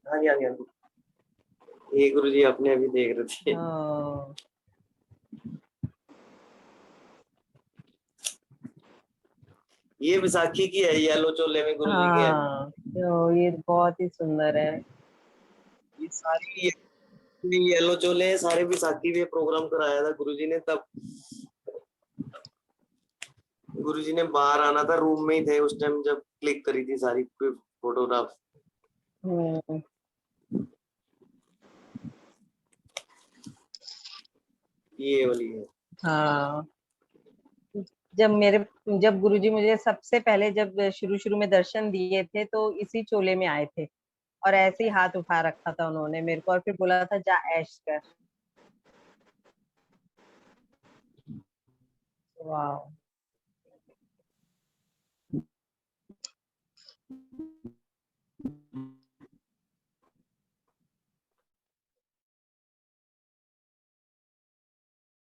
हाँ जी, हाँ जी, हाँ जी। ये गुरुजी अपने अभी देख रहे थे। हाँ, ये विसाखी की है, येलो चोले में गुरुजी के है। हाँ, तो ये बहुत ही सुंदर है। ये सारी येलो चोले हैं, सारे विसाखी में प्रोग्राम कराया था गुरुजी ने। तब गुरुजी ने बाहर आना था, रूम में ही थे उस टाइम जब क्लिक करी थी सारी फोटोग्राफ। हम्म, ये वाली है। हाँ, जब गुरुजी मुझे सबसे पहले जब शुरू शुरू में दर्शन दिए थे तो इसी चोले में आए थे, और ऐसे ही हाथ उठा रखा था उन्होंने मेरे को, और फिर बोला था जा ऐश कर। वाह।